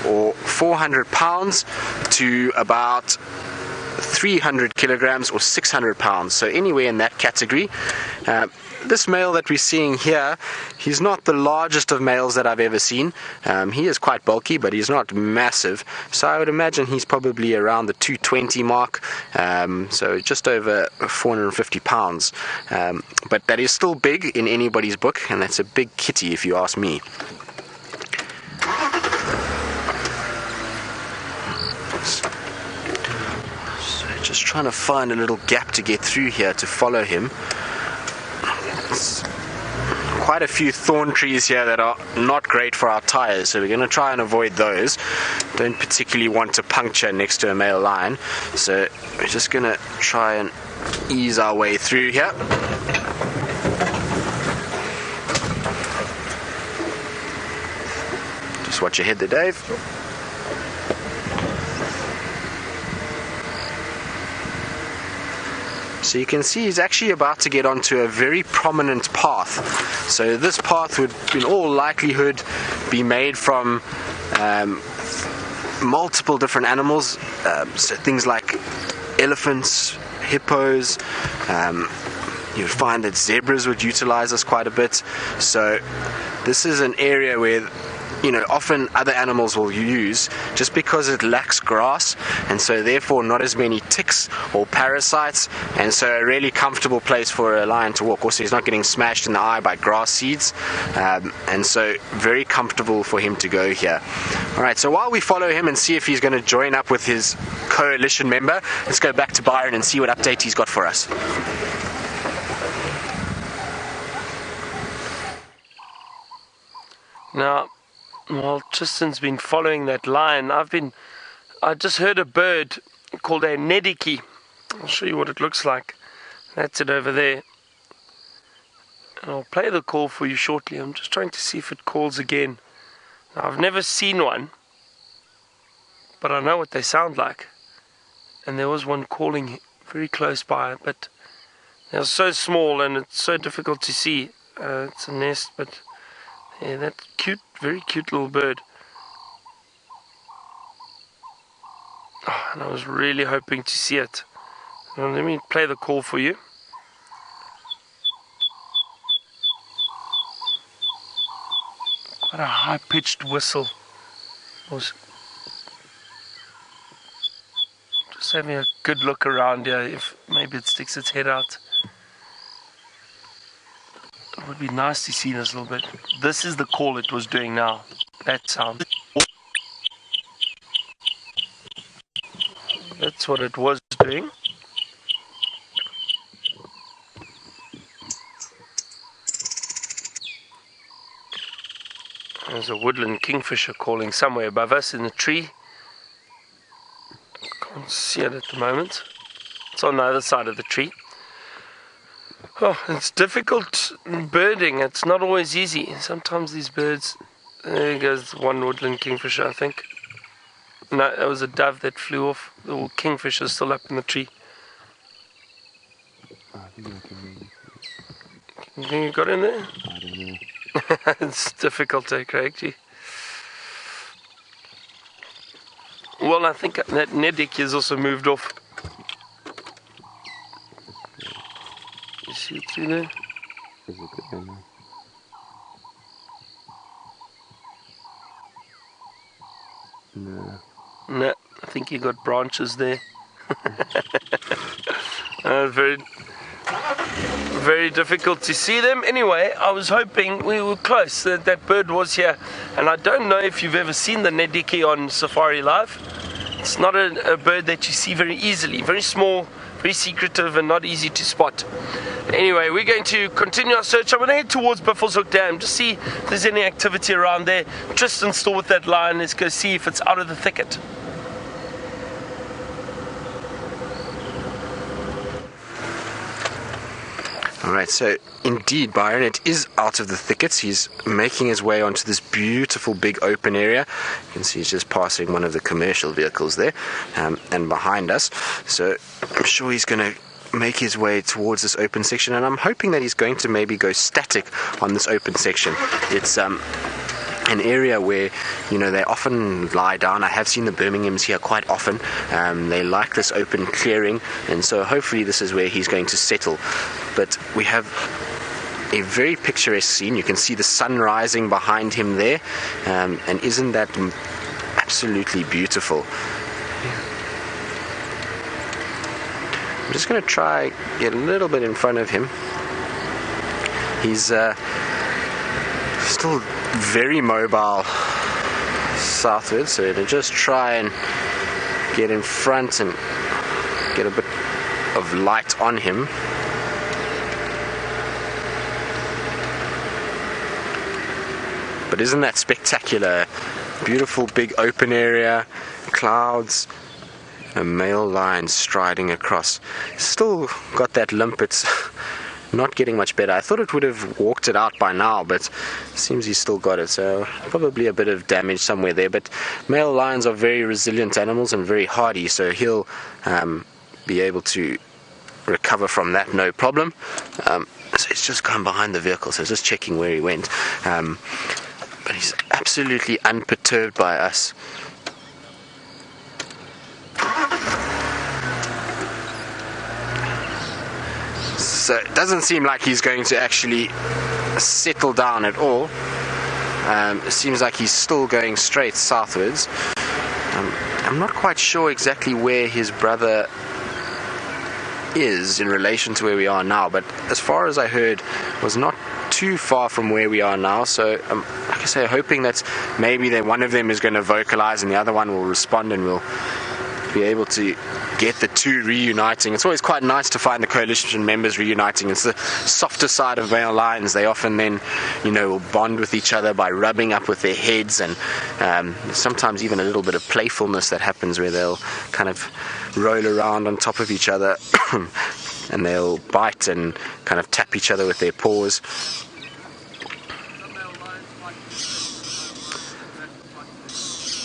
or 400 pounds to about 300 kilograms or 600 pounds, so anywhere in that category. This male that we're seeing here, he's not the largest of males that I've ever seen. He is quite bulky, but he's not massive, so I would imagine he's probably around the 220 mark, so just over 450 pounds, but that is still big in anybody's book, and that's a big kitty if you ask me. Just trying to find a little gap to get through here to follow him. It's quite a few thorn trees here that are not great for our tires, so we're going to try and avoid those. Don't particularly want to puncture next to a male lion, so we're just going to try and ease our way through here. Just watch your head there, Dave. So you can see he's actually about to get onto a very prominent path. So this path would, in all likelihood, be made from multiple different animals. So things like elephants, hippos. You'd find that zebras would utilize this quite a bit. So this is an area where, you know, often other animals will use, just because it lacks grass, and so therefore not as many ticks or parasites, and so a really comfortable place for a lion to walk. Also, he's not getting smashed in the eye by grass seeds, and so very comfortable for him to go here. Alright, so while we follow him and see if he's going to join up with his coalition member, let's go back to Byron and see what update he's got for us. Now, well, Tristan's been following that lion. I just heard a bird called a nediki. I'll show you what it looks like. That's it over there. And I'll play the call for you shortly. I'm just trying to see if it calls again. Now, I've never seen one, but I know what they sound like. And there was one calling very close by, but they're so small and it's so difficult to see. It's a nest, but yeah, that cute, very cute little bird. Oh, and I was really hoping to see it. Now, let me play the call for you. Quite a high-pitched whistle. Just having a good look around here, if maybe it sticks its head out. It would be nice to see this a little bit. This is the call it was doing now. That sound. That's what it was doing. There's a woodland kingfisher calling somewhere above us in the tree. Can't see it at the moment. It's on the other side of the tree. Oh, it's difficult birding. It's not always easy. Sometimes these birds... There goes one woodland kingfisher, I think. No, that was a dove that flew off. The little kingfisher's still up in the tree. You think you got in there? I don't know. It's difficult, Craig? Gee. Well, I think that Nedek has also moved off. You see it through there? Is it good now? No. No, I think you got branches there. Very, very difficult to see them. Anyway, I was hoping we were close. That bird was here, and I don't know if you've ever seen the Nediki on Safari Live. It's not a bird that you see very easily. Very small, very secretive, and not easy to spot. Anyway, we're going to continue our search. I'm going to head towards Buffelshoek Dam, just see if there's any activity around there. Tristan's still with that lion. Let's go see if it's out of the thicket. Alright, so indeed, Byron, it is out of the thickets. He's making his way onto this beautiful big open area. You can see he's just passing one of the commercial vehicles there, and behind us. So I'm sure he's going to make his way towards this open section, and I'm hoping that he's going to maybe go static on this open section. It's an area where, you know, they often lie down. I have seen the Birminghams here quite often. They like this open clearing, and so hopefully this is where he's going to settle. But we have a very picturesque scene. You can see the sun rising behind him there, and isn't that absolutely beautiful? I'm just going to try get a little bit in front of him. He's still very mobile southwards, so to just try and get in front and get a bit of light on him. But isn't that spectacular? Beautiful big open area, clouds, a male lion striding across. Still got that limp. It's not getting much better. I thought it would have walked it out by now, but it seems he's still got it, so probably a bit of damage somewhere there. But male lions are very resilient animals and very hardy, so he'll be able to recover from that, no problem. So he's just gone behind the vehicle, so just checking where he went. But he's absolutely unperturbed by us. So it doesn't seem like he's going to actually settle down at all. It seems like he's still going straight southwards. I'm not quite sure exactly where his brother is in relation to where we are now, but as far as I heard, was not too far from where we are now. So like I say, hoping that maybe one of them is going to vocalize and the other one will respond, and we'll be able to get the two reuniting. It's always quite nice to find the coalition members reuniting. It's the softer side of male lions. They often then, you know, will bond with each other by rubbing up with their heads, and sometimes even a little bit of playfulness that happens where they'll kind of roll around on top of each other and they'll bite and kind of tap each other with their paws.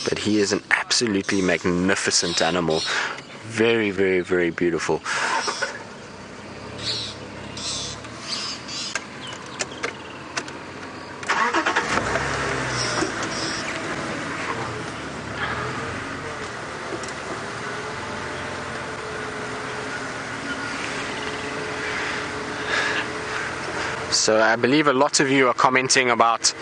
But he is an absolutely magnificent animal. Very, very, very beautiful. So I believe a lot of you are commenting about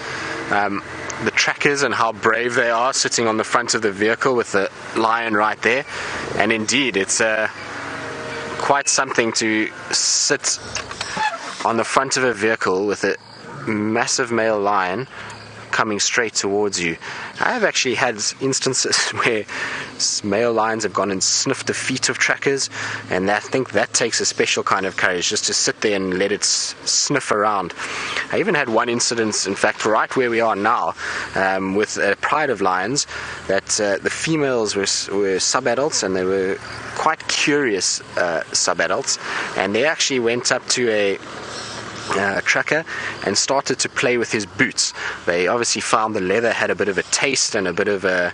the trackers and how brave they are sitting on the front of the vehicle with the lion right there. And indeed, it's quite something to sit on the front of a vehicle with a massive male lion coming straight towards you. I have actually had instances where male lions have gone and sniffed the feet of trackers, and I think that takes a special kind of courage, just to sit there and let it sniff around. I even had one incident, in fact, right where we are now, with a pride of lions, that the females were sub-adults, and they were quite curious sub-adults, and they actually went up to a tracker and started to play with his boots. They obviously found the leather had a bit of a taste and a bit of a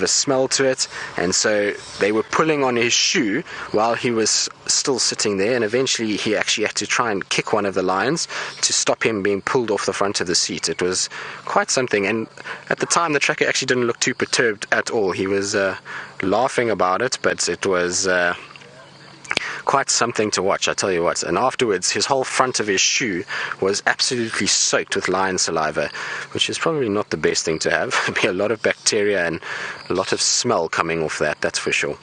smell to it, and so they were pulling on his shoe while he was still sitting there, and eventually he actually had to try and kick one of the lions to stop him being pulled off the front of the seat. It was quite something, and at the time the tracker actually didn't look too perturbed at all. He was laughing about it, but it was quite something to watch, I tell you what. And afterwards, his whole front of his shoe was absolutely soaked with lion saliva, which is probably not the best thing to have. There'd be a lot of bacteria and a lot of smell coming off that, that's for sure.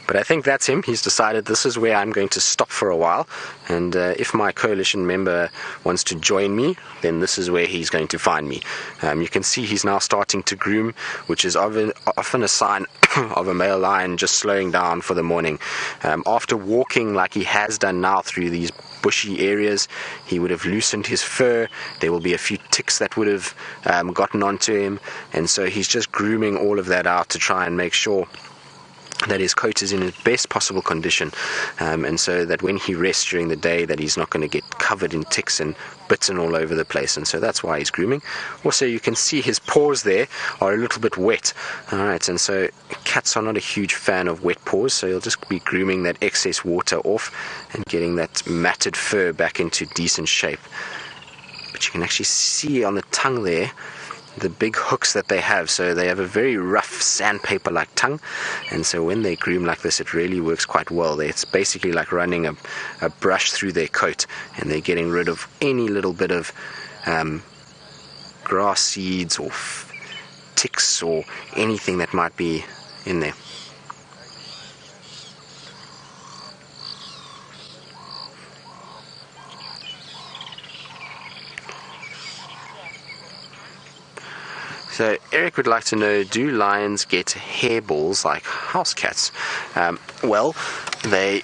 But I think that's him. He's decided this is where I'm going to stop for a while, and if my coalition member wants to join me, then this is where he's going to find me. You can see he's now starting to groom, which is often a sign of a male lion just slowing down for the morning. After walking like he has done now through these bushy areas, he would have loosened his fur. There will be a few ticks that would have gotten onto him, and so he's just grooming all of that out to try and make sure that his coat is in its best possible condition, and so that when he rests during the day that he's not going to get covered in ticks and bitten all over the place, and so that's why he's grooming. Also, you can see his paws there are a little bit wet. Alright, and so cats are not a huge fan of wet paws, so he'll just be grooming that excess water off and getting that matted fur back into decent shape. But you can actually see on the tongue there the big hooks that they have, so they have a very rough sandpaper like tongue, and so when they groom like this it really works quite well. It's basically like running a brush through their coat, and they're getting rid of any little bit of grass seeds or ticks or anything that might be in there. So Eric would like to know, do lions get hairballs like house cats? Well, they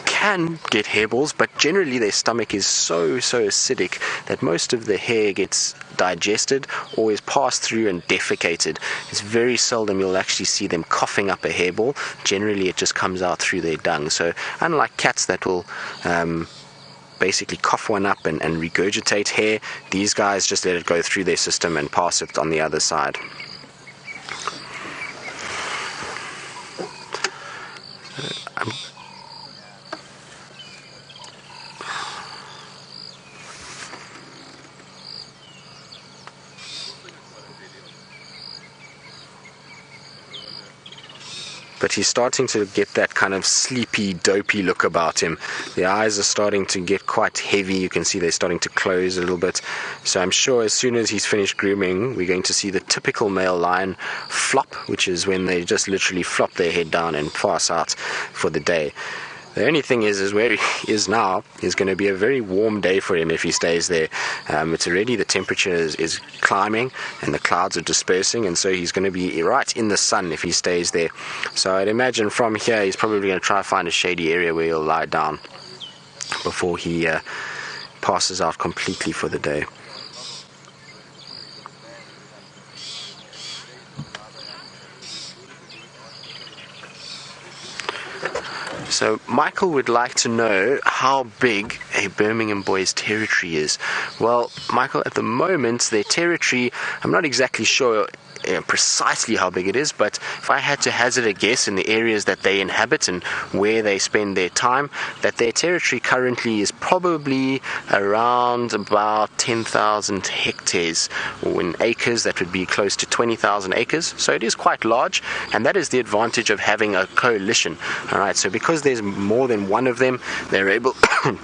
can get hairballs, but generally their stomach is so acidic that most of the hair gets digested or is passed through and defecated. It's very seldom you'll actually see them coughing up a hairball. Generally it just comes out through their dung. So unlike cats that will basically cough one up and regurgitate hair, these guys just let it go through their system and pass it on the other side. But he's starting to get that kind of sleepy, dopey look about him. The eyes are starting to get quite heavy. You can see they're starting to close a little bit. So I'm sure as soon as he's finished grooming, we're going to see the typical male lion flop, which is when they just literally flop their head down and pass out for the day. The only thing is where he is now is going to be a very warm day for him if he stays there. It's already, the temperature is climbing and the clouds are dispersing, and so he's going to be right in the sun if he stays there. So I'd imagine from here he's probably going to try to find a shady area where he'll lie down before he passes out completely for the day. So Michael would like to know how big a Birmingham Boy's territory is. Well, Michael, at the moment their territory, I'm not exactly sure precisely how big it is, but if I had to hazard a guess in the areas that they inhabit and where they spend their time, that their territory currently is probably around about 10,000 hectares, or in acres that would be close to 20,000 acres. So it is quite large, and that is the advantage of having a coalition. Alright, so because there's more than one of them, they're able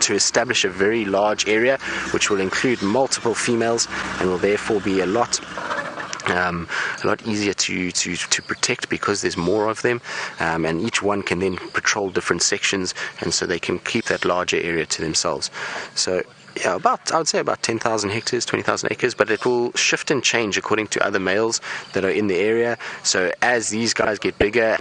to establish a very large area which will include multiple females and will therefore be a lot easier to protect because there's more of them, and each one can then patrol different sections, and so they can keep that larger area to themselves. So yeah, I would say about 10,000 hectares, 20,000 acres, but it will shift and change according to other males that are in the area. So as these guys get bigger,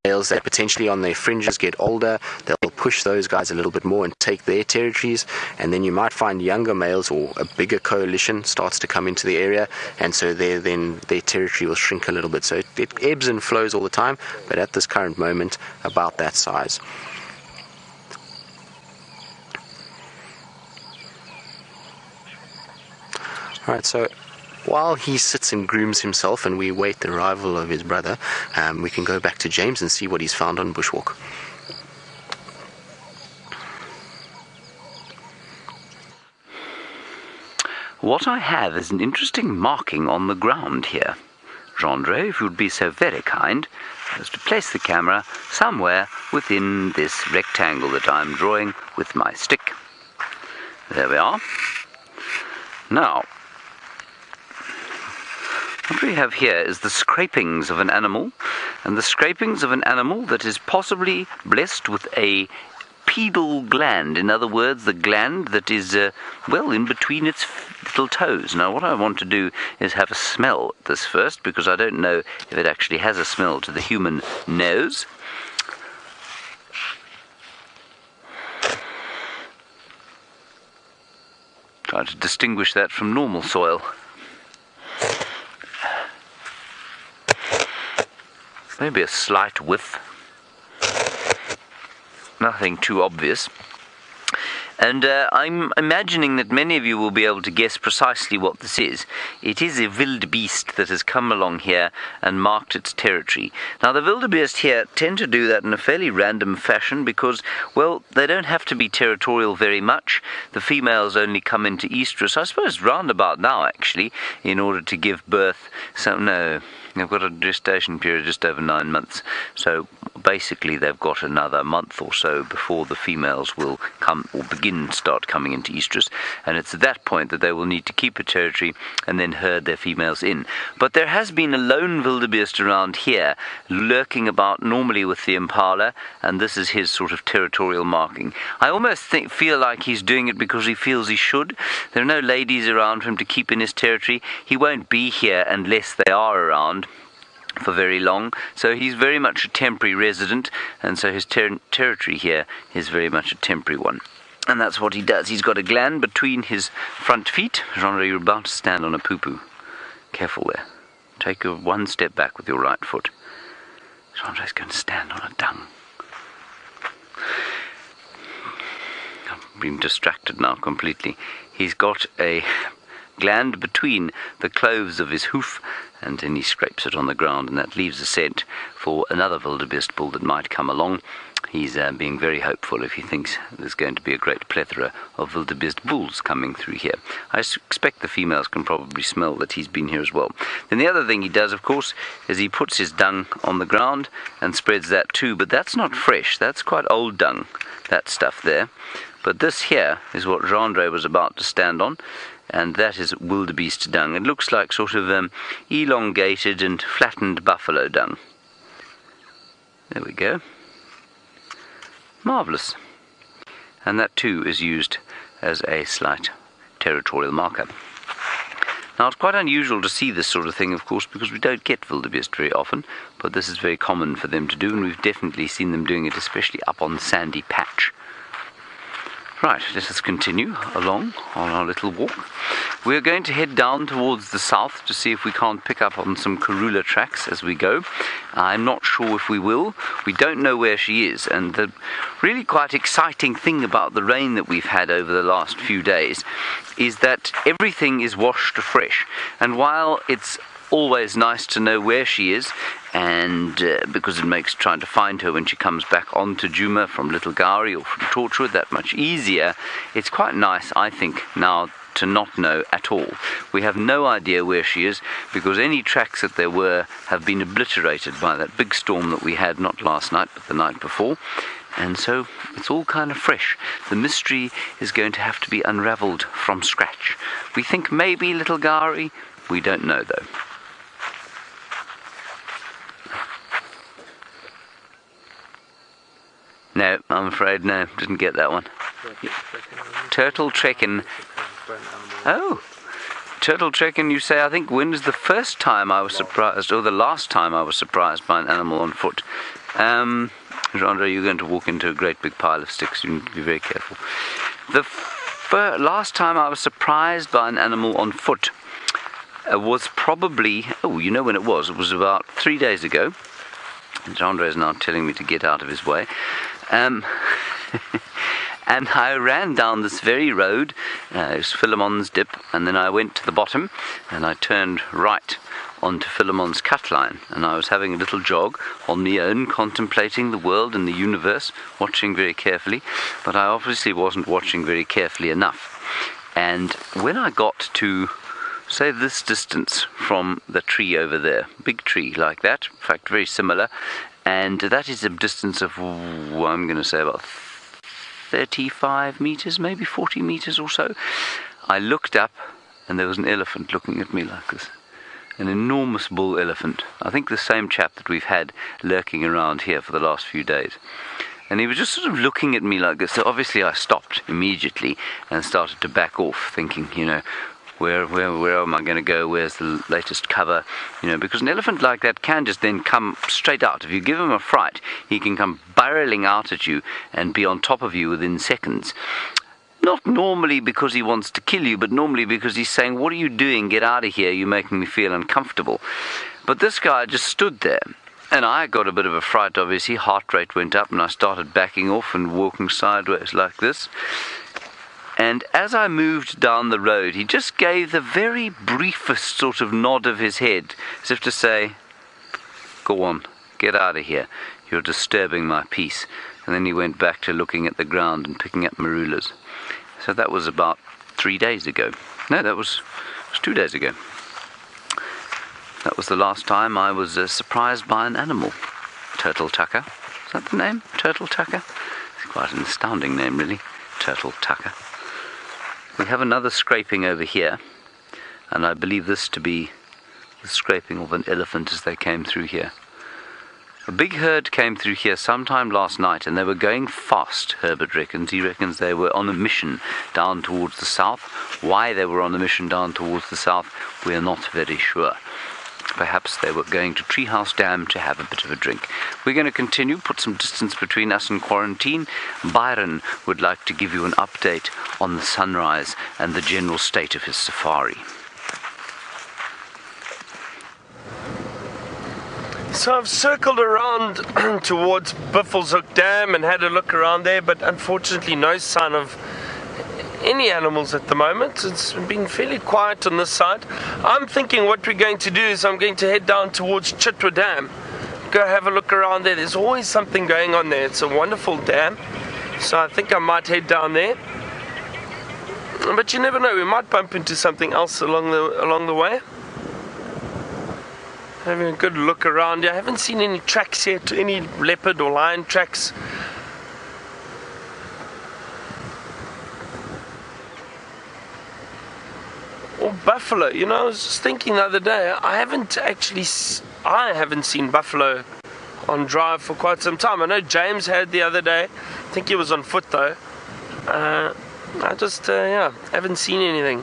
males that potentially on their fringes get older, they'll push those guys a little bit more and take their territories, and then you might find younger males or a bigger coalition starts to come into the area, and so their territory will shrink a little bit. So it ebbs and flows all the time, but at this current moment about that size. Alright, so while he sits and grooms himself and we wait the arrival of his brother, we can go back to James and see what he's found on Bushwalk. What I have is an interesting marking on the ground here. Gendre, if you would be so very kind as to place the camera somewhere within this rectangle that I'm drawing with my stick. There we are. Now, what we have here is the scrapings of an animal, and the scrapings of an animal that is possibly blessed with a pedal gland. In other words, the gland that is, well, in between its little toes. Now, what I want to do is have a smell at this first, because I don't know if it actually has a smell to the human nose. Try to distinguish that from normal soil. Maybe a slight whiff. Nothing too obvious. And I'm imagining that many of you will be able to guess precisely what this is. It is a wildebeest that has come along here and marked its territory. Now, the wildebeest here tend to do that in a fairly random fashion because, well, they don't have to be territorial very much. The females only come into estrus, I suppose, round about now, actually, in order to give birth. So, no, they've got a gestation period just over 9 months. So, basically, they've got another month or so before the females will come or start coming into estrus, and it's at that point that they will need to keep a territory and then herd their females in. But there has been a lone wildebeest around here lurking about, normally with the impala, and this is his sort of territorial marking. I almost feel like he's doing it because he feels he should. There are no ladies around for him to keep in his territory. He won't be here unless they are around for very long, so he's very much a temporary resident, and so his territory here is very much a temporary one. And that's what he does. He's got a gland between his front feet. Genre, you're about to stand on a poo-poo. Careful there. Take one step back with your right foot. Genre's going to stand on a dung. I've been distracted now completely. He's got a gland between the cloves of his hoof, and then he scrapes it on the ground, and that leaves a scent for another wildebeest bull that might come along. He's being very hopeful if he thinks there's going to be a great plethora of wildebeest bulls coming through here. I expect the females can probably smell that he's been here as well. Then the other thing he does, of course, is he puts his dung on the ground and spreads that too, but that's not fresh. That's quite old dung, that stuff there. But this here is what Genre was about to stand on, and that is wildebeest dung. It looks like sort of elongated and flattened buffalo dung. There we go. Marvellous. And that too is used as a slight territorial marker. Now, it's quite unusual to see this sort of thing, of course, because we don't get wildebeest very often, but this is very common for them to do, and we've definitely seen them doing it, especially up on sandy patch. Right, let us continue along on our little walk. We're going to head down towards the south to see if we can't pick up on some Karula tracks as we go. I'm not sure if we will. We don't know where she is, and the really quite exciting thing about the rain that we've had over the last few days is that everything is washed afresh. And while it's always nice to know where she is, and because it makes trying to find her when she comes back onto Djuma from Little Gowrie or from Torchwood that much easier, it's quite nice, I think, now to not know at all. We have no idea where she is, because any tracks that there were have been obliterated by that big storm that we had, not last night but the night before, and so it's all kind of fresh. The mystery is going to have to be unravelled from scratch. We think maybe Little Gowrie, we don't know though. No, I'm afraid no, didn't get that one. Turtle trekking. Oh, turtle trekking, you say. I think when was the first time I was surprised, or the last time I was surprised by an animal on foot? Genre, you're going to walk into a great big pile of sticks. You need to be very careful. The last time I was surprised by an animal on foot was probably, oh, you know when it was? It was about 3 days ago. Genre is now telling me to get out of his way. And I ran down this very road, it was Philemon's Dip, and then I went to the bottom, and I turned right onto Philemon's cut line, and I was having a little jog on my own, contemplating the world and the universe, watching very carefully, but I obviously wasn't watching very carefully enough. And when I got to, say, this distance from the tree over there, big tree like that, in fact very similar, and that is a distance of, I'm going to say about 35 meters, maybe 40 meters or so. I looked up, and there was an elephant looking at me like this. an enormous bull elephant. I think the same chap that we've had lurking around here for the last few days. And he was just sort of looking at me like this. So obviously I stopped immediately and started to back off, thinking, you know, where am I going to go? Where's the latest cover? You know, because an elephant like that can just then come straight out. If you give him a fright, he can come barreling out at you and be on top of you within seconds. Not normally because he wants to kill you, but normally because he's saying, what are you doing? Get out of here. You're making me feel uncomfortable. But this guy just stood there. And I got a bit of a fright, obviously. Heart rate went up and I started backing off and walking sideways like this. And as I moved down the road, he just gave the very briefest sort of nod of his head, as if to say, go on, get out of here. You're disturbing my peace. And then he went back to looking at the ground and picking up marulas. So that was about 3 days ago. No, it was 2 days ago. That was the last time I was surprised by an animal. Turtle Tucker. Is that the name? Turtle Tucker? It's quite an astounding name, really. Turtle Tucker. We have another scraping over here, and I believe this to be the scraping of an elephant as they came through here. A big herd came through here sometime last night, and they were going fast, Herbert reckons. He reckons they were on a mission down towards the south. Why they were on a mission down towards the south, we are not very sure. Perhaps they were going to Treehouse Dam to have a bit of a drink. We're going to continue, put some distance between us and quarantine. Byron would like to give you an update on the sunrise and the general state of his safari. So I've circled around towards Buffelshoek Dam and had a look around there, but unfortunately no sign of any animals at the moment. It's been fairly quiet on this side. I'm thinking what we're going to do is I'm going to head down towards Chitwa Dam, go have a look around there. There's always something going on there. It's a wonderful dam, so I think I might head down there. But you never know, we might bump into something else along the way. Having a good look around here. I haven't seen any tracks yet, any leopard or lion tracks. Or buffalo. You know, I was just thinking the other day, I haven't seen buffalo on drive for quite some time. I know James had the other day. I think he was on foot though. I just haven't seen anything.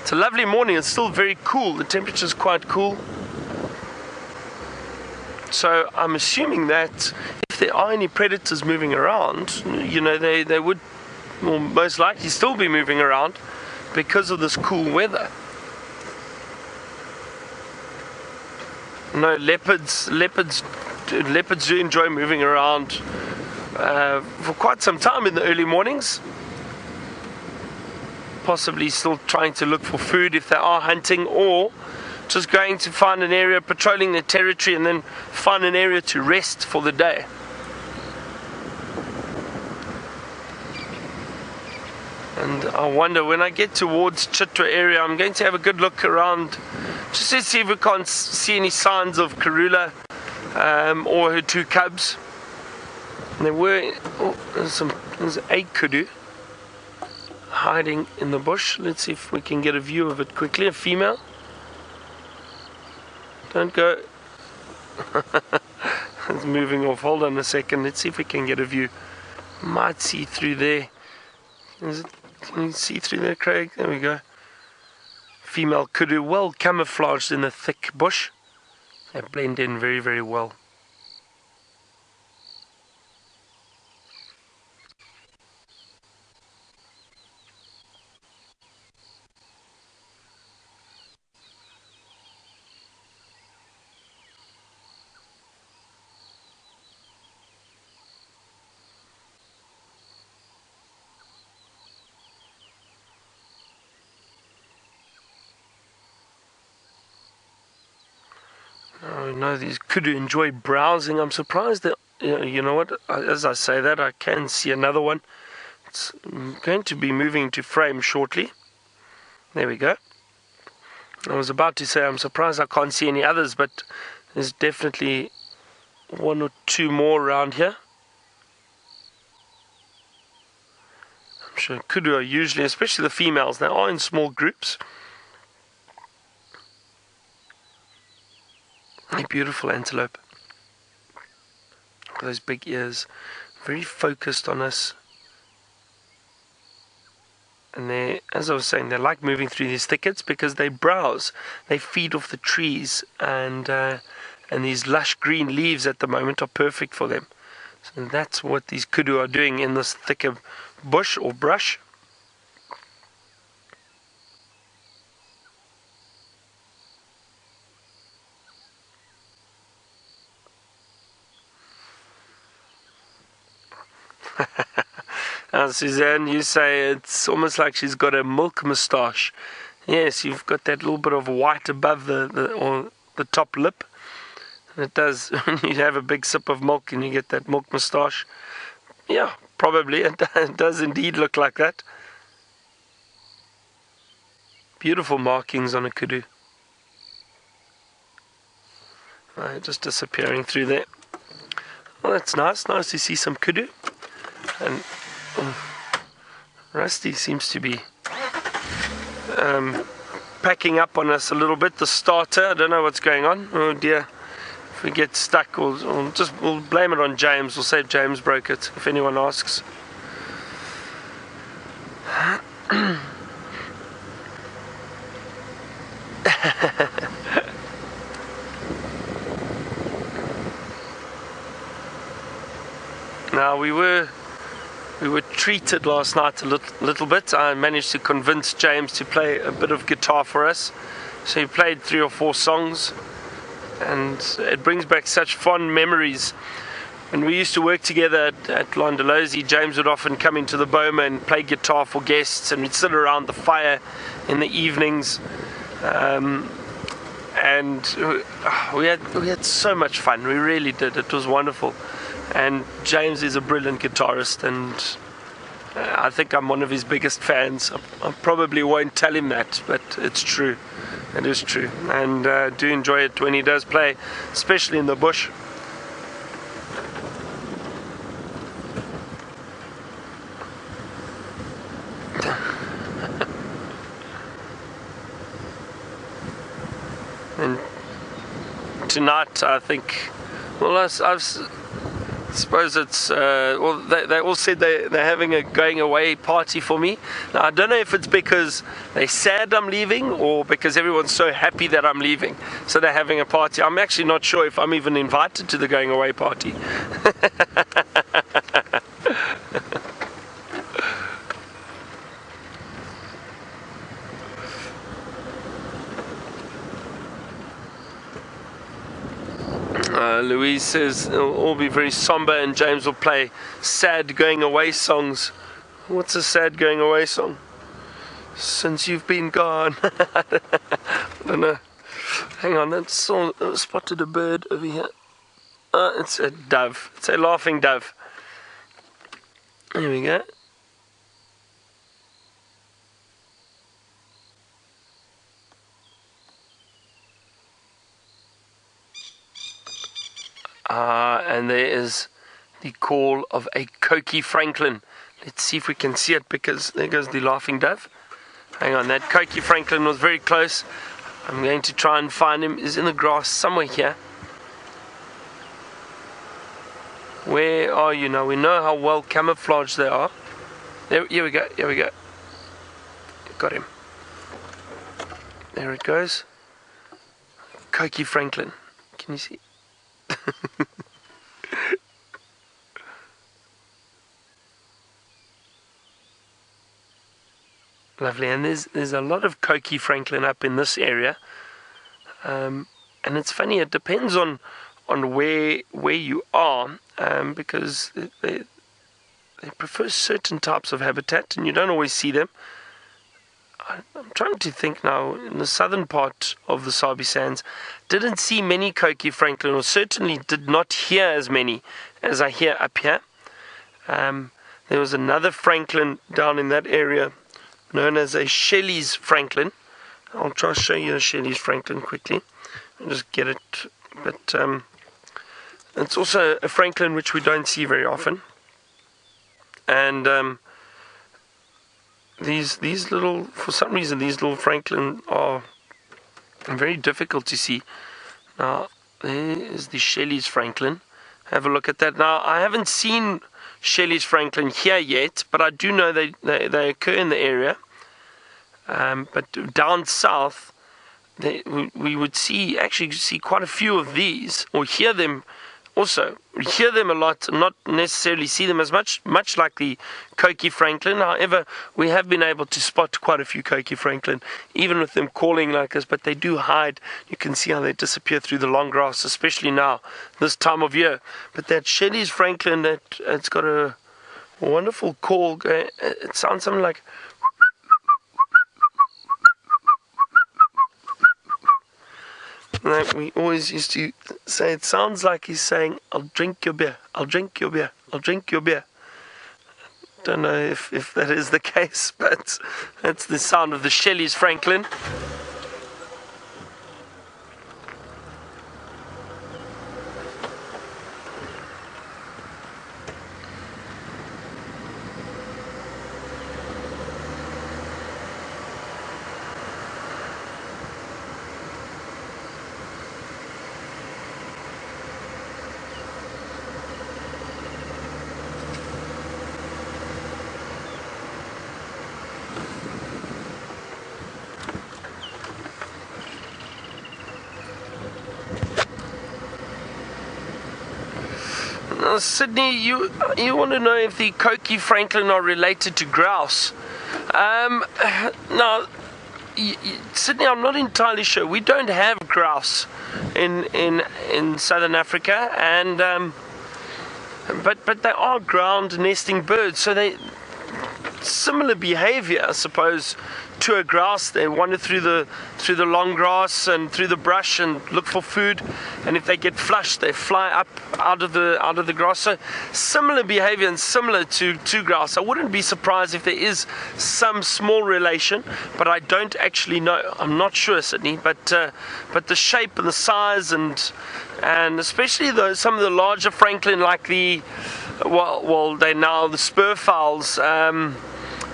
It's a lovely morning. It's still very cool. The temperature's quite cool. So I'm assuming that if there are any predators moving around, you know, they would most likely still be moving around because of this cool weather. No, leopards do enjoy moving around for quite some time in the early mornings. Possibly still trying to look for food if they are hunting, or just going to find an area, patrolling their territory, and then find an area to rest for the day. And I wonder, when I get towards Chitwa area, I'm going to have a good look around just to see if we can't see any signs of Karula or her two cubs. And there's a Kudu hiding in the bush. Let's see if we can get a view of it quickly. A female. Don't go. It's moving off. Hold on a second. Let's see if we can get a view. Might see through there. Can you see through there, Craig? There we go. Female Kudu, well camouflaged in the thick bush. They blend in very, very well. No, these Kudu enjoy browsing. I'm surprised that, you know what, as I say that, I can see another one. It's going to be moving to frame shortly. There we go. I was about to say I'm surprised I can't see any others, but there's definitely one or two more around here. I'm sure Kudu are usually, especially the females, they are in small groups. A beautiful antelope. Those big ears, very focused on us. And they, as I was saying, they like moving through these thickets because they browse. They feed off the trees, and these lush green leaves at the moment are perfect for them. So that's what these kudu are doing in this thicker bush or brush. Suzanne, you say it's almost like she's got a milk moustache. Yes, you've got that little bit of white above the top lip. And it does, when you have a big sip of milk and you get that milk moustache. Yeah, probably. It does indeed look like that. Beautiful markings on a kudu. Just disappearing through there. Well, that's nice. Nice to see some kudu. And Rusty seems to be packing up on us a little bit. The starter, I don't know what's going on. Oh dear. If we get stuck, we'll blame it on James. We'll say James broke it, if anyone asks. Now we were treated last night a little bit. I managed to convince James to play a bit of guitar for us. So he played 3 or 4 songs, and it brings back such fond memories. When we used to work together at Londolozi, James would often come into the boma and play guitar for guests, and we'd sit around the fire in the evenings. And we had so much fun. We really did. It was wonderful. And James is a brilliant guitarist, and I think I'm one of his biggest fans. I probably won't tell him that, but it's true. It is true. And do enjoy it when he does play, especially in the bush. And tonight, I think, well, I suppose it's, well, they all said they're having a going away party for me. Now, I don't know if it's because they're sad I'm leaving or because everyone's so happy that I'm leaving. So they're having a party. I'm actually not sure if I'm even invited to the going away party. Louise says it'll all be very somber and James will play sad going away songs. What's a sad going away song? Since you've been gone. I don't know. Hang on, I spotted a bird over here. It's a dove. It's a laughing dove. Here we go. And there is the call of a Cogui Francolin. Let's see if we can see it, because there goes the laughing dove. Hang on, that Cogui Francolin was very close. I'm going to try and find him. He's in the grass somewhere here. Where are you now? We know how well camouflaged they are. There, here we go, here we go. Got him. There it goes. Cogui Francolin. Can you see? Lovely, and there's a lot of Cogui Francolin up in this area, and it's funny. It depends on where you are, because they prefer certain types of habitat, and you don't always see them. I'm trying to think now. In the southern part of the Sabi Sands, didn't see many Cogui Francolin, or certainly did not hear as many as I hear up here. There was another Francolin down in that area, known as a Shelley's Francolin. I'll try to show you a Shelley's Francolin quickly. I'll just get it. But it's also a Francolin which we don't see very often. And these little, for some reason, these little Francolin are very difficult to see. Now, there is the Shelley's Francolin. Have a look at that. Now, I haven't seen Shelley's Francolin here yet, but I do know they occur in the area. But down south, we would actually see quite a few of these, or hear them also. We hear them a lot, not necessarily see them as much like the Cogui Francolin. However, we have been able to spot quite a few Cogui Francolin, even with them calling like this, but they do hide. You can see how they disappear through the long grass, especially now, this time of year. But that Shelley's Francolin, it's got a wonderful call. It sounds something like... Like we always used to say, it sounds like he's saying, "I'll drink your beer, I'll drink your beer, I'll drink your beer." Don't know if that is the case, but that's the sound of the Shelley's Francolin. Sydney, you want to know if the Cogui Francolin are related to grouse? Now, Sydney, I'm not entirely sure. We don't have grouse in southern Africa, and but they are ground nesting birds, so they similar behavior, I suppose, to a grouse. They wander through the long grass and through the brush and look for food, and if they get flushed, they fly up out of the grass. So similar behavior and similar to grouse. I wouldn't be surprised if there is some small relation, but I don't actually know. I'm not sure, Sydney, but the shape and the size and especially some of the larger Francolin, like the spur fowls,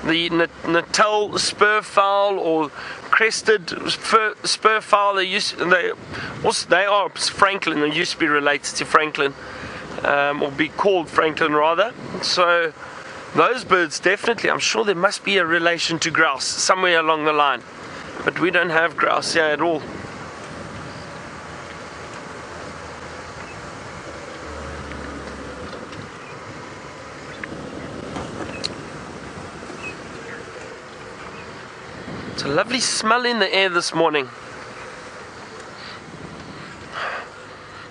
the Natal spur fowl or crested spur fowl. They are Francolin. They used to be related to Francolin, or be called Francolin rather. So those birds definitely, I'm sure there must be a relation to grouse somewhere along the line, but we don't have grouse here at all. It's a lovely smell in the air this morning.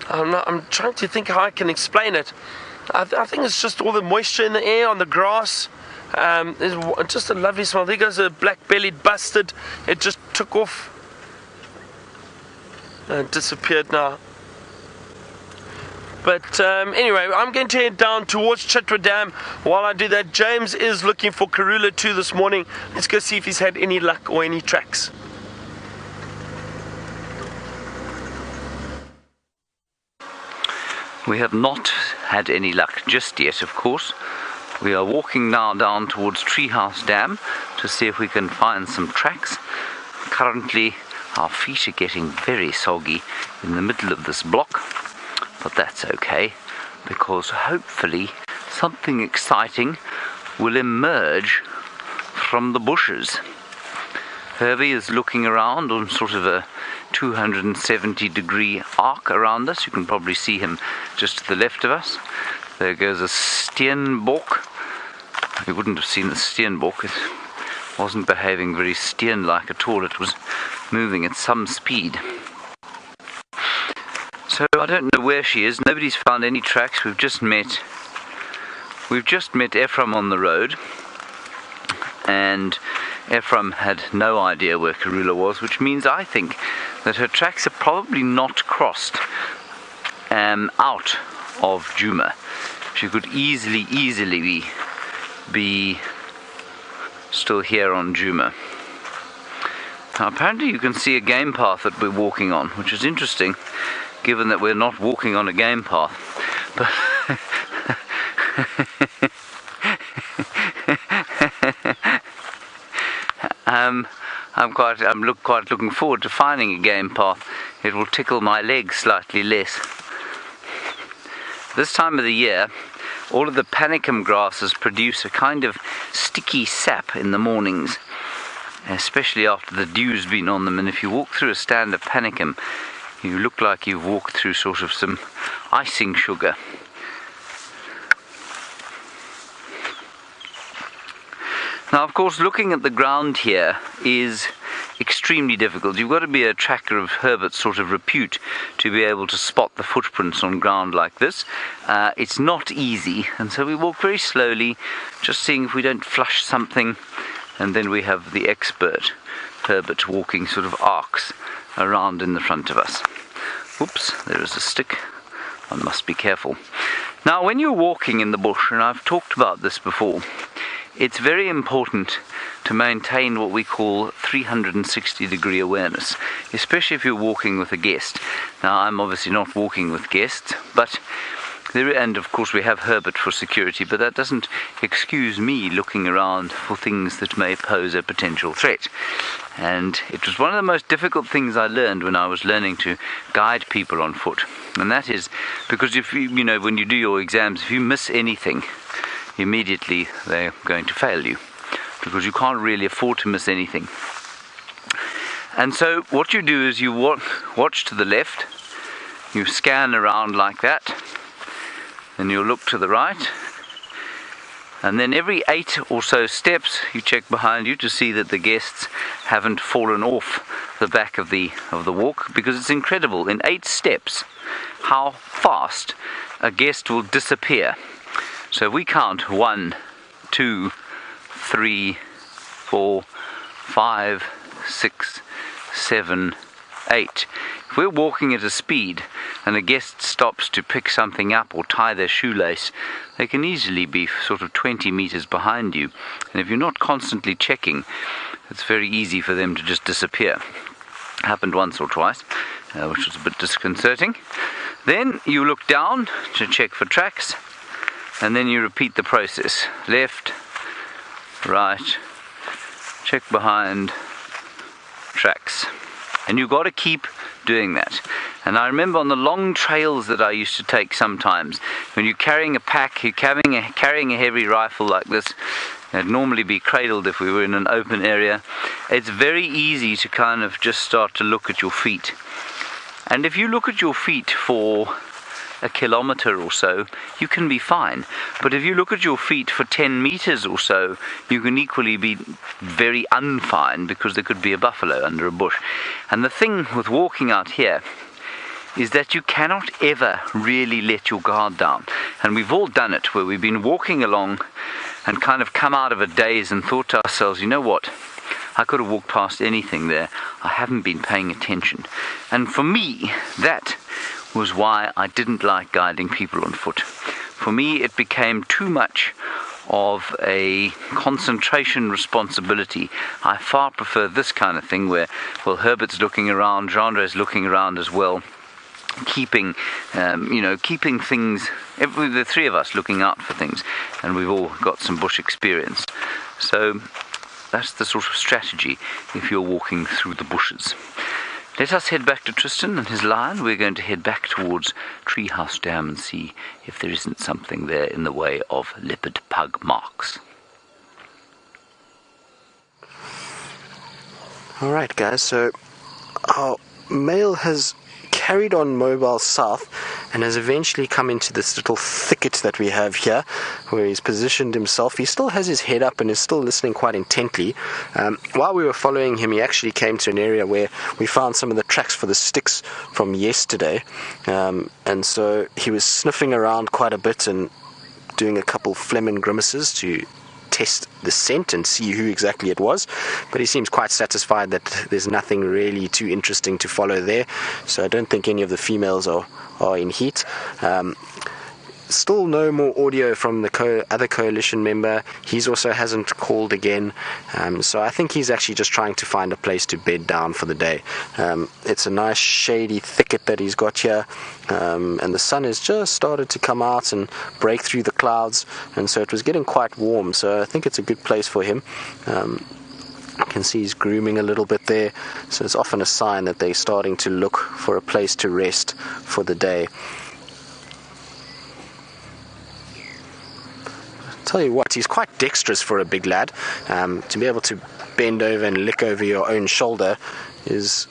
I'm trying to think how I can explain it. I think it's just all the moisture in the air on the grass. There's just a lovely smell. There goes a black-bellied bustard. It just took off and disappeared now. But anyway, I'm going to head down towards Chitwa Dam. While I do that, James is looking for Karula 2 this morning. Let's go see if he's had any luck or any tracks. We have not had any luck just yet, of course. We are walking now down towards Treehouse Dam to see if we can find some tracks. Currently, our feet are getting very soggy in the middle of this block. But that's okay, because hopefully something exciting will emerge from the bushes. Hervey is looking around on sort of a 270-degree arc around us. You can probably see him just to the left of us. There goes a steenbok. You wouldn't have seen the steenbok. It wasn't behaving very steen-like at all. It was moving at some speed. So I don't know where she is. Nobody's found any tracks. We've just met Ephraim on the road, and Ephraim had no idea where Karula was, which means I think that her tracks are probably not crossed out of Djuma. She could easily be still here on Djuma. Now apparently you can see a game path that we're walking on, which is interesting, given that we're not walking on a game path. But I'm quite looking forward to finding a game path it will tickle my legs slightly less. This time of the year, all of the panicum grasses produce a kind of sticky sap in the mornings, especially after the dew's been on them, and if you walk through a stand of panicum, you look like you've walked through sort of some icing sugar. Now, of course, looking at the ground here is extremely difficult. You've got to be a tracker of Herbert's sort of repute to be able to spot the footprints on ground like this. It's not easy, and so we walk very slowly, just seeing if we don't flush something, and then we have the expert Herbert walking sort of arcs around in the front of us. Oops, there is a stick. One must be careful. Now, when you're walking in the bush, and I've talked about this before, it's very important to maintain what we call 360-degree awareness, especially if you're walking with a guest. Now, I'm obviously not walking with guests, but and of course we have Herbert for security, but that doesn't excuse me looking around for things that may pose a potential threat. And it was one of the most difficult things I learned when I was learning to guide people on foot. And that is because if you know, when you do your exams, if you miss anything, immediately they're going to fail you, because you can't really afford to miss anything. And so what you do is you watch to the left, you scan around like that, then you'll look to the right, and then every 8 or so steps you check behind you to see that the guests haven't fallen off the back of the walk, because it's incredible in 8 steps how fast a guest will disappear. So we count 1, 2, 3, 4, 5, 6, 7, 8. If we're walking at a speed and a guest stops to pick something up or tie their shoelace, they can easily be sort of 20 meters behind you. And if you're not constantly checking, it's very easy for them to just disappear. Happened once or twice, which was a bit disconcerting. Then you look down to check for tracks, and then you repeat the process. Left, right, check behind, tracks. And you've got to keep doing that. And I remember on the long trails that I used to take sometimes, when you're carrying a pack, you're carrying a heavy rifle like this, it'd normally be cradled if we were in an open area, it's very easy to kind of just start to look at your feet. And if you look at your feet for a kilometer or so, you can be fine. But if you look at your feet for 10 meters or so, you can equally be very unfine, because there could be a buffalo under a bush. And the thing with walking out here is that you cannot ever really let your guard down. And we've all done it, where we've been walking along and kind of come out of a daze and thought to ourselves, you know what, I could have walked past anything there. I haven't been paying attention. And for me, that was why I didn't like guiding people on foot. For me, it became too much of a concentration responsibility. I far prefer this kind of thing where, well, Herbert's looking around, Jeanre's looking around as well, keeping things, the three of us looking out for things, and we've all got some bush experience. So that's the sort of strategy if you're walking through the bushes. Let us head back to Tristan and his lion. We're going to head back towards Treehouse Dam and see if there isn't something there in the way of leopard pug marks. Alright guys, so our male has carried on mobile south and has eventually come into this little thicket that we have here, where he's positioned himself. He still has his head up and is still listening quite intently. While we were following him, he actually came to an area where we found some of the tracks for the sticks from yesterday, and so he was sniffing around quite a bit and doing a couple Fleming grimaces to test the scent and see who exactly it was, but he seems quite satisfied that there's nothing really too interesting to follow there, so I don't think any of the females are in heat. Still no more audio from the other coalition member. He's also hasn't called again, so I think he's actually just trying to find a place to bed down for the day. It's a nice shady thicket that he's got here, and the sun has just started to come out and break through the clouds, and so it was getting quite warm, so I think it's a good place for him. You can see he's grooming a little bit there, so it's often a sign that they're starting to look for a place to rest for the day. Tell you what, he's quite dexterous for a big lad. To be able to bend over and lick over your own shoulder is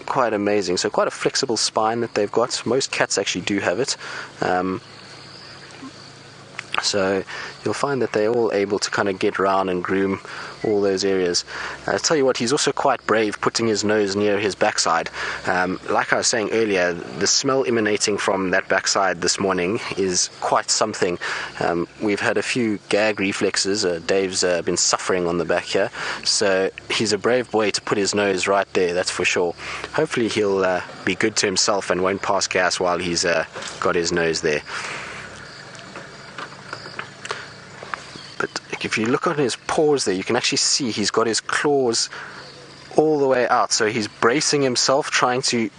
quite amazing. So quite a flexible spine that they've got. Most cats actually do have it. So you'll find that they're all able to kind of get around and groom all those areas. I'll tell you what, he's also quite brave putting his nose near his backside. Like I was saying earlier, the smell emanating from that backside this morning is quite something. We've had a few gag reflexes. Dave's been suffering on the back here, so he's a brave boy to put his nose right there, that's for sure. Hopefully he'll be good to himself and won't pass gas while he's got his nose there. But if you look on his paws there, you can actually see he's got his claws all the way out. So he's bracing himself, trying to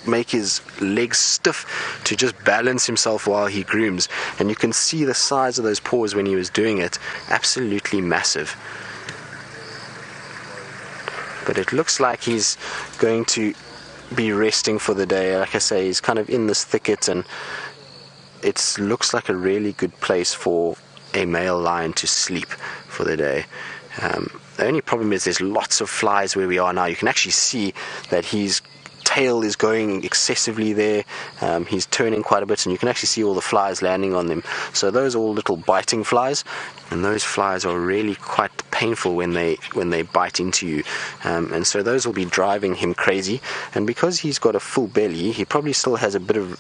make his legs stiff to just balance himself while he grooms. And you can see the size of those paws when he was doing it. Absolutely massive. But it looks like he's going to be resting for the day. Like I say, he's kind of in this thicket, and it looks like a really good place for a male lion to sleep for the day. The only problem is there's lots of flies where we are now. You can actually see that his tail is going excessively there. He's turning quite a bit, and you can actually see all the flies landing on them. So those are all little biting flies, and those flies are really quite painful when they bite into you. And so those will be driving him crazy. And because he's got a full belly, he probably still has a bit of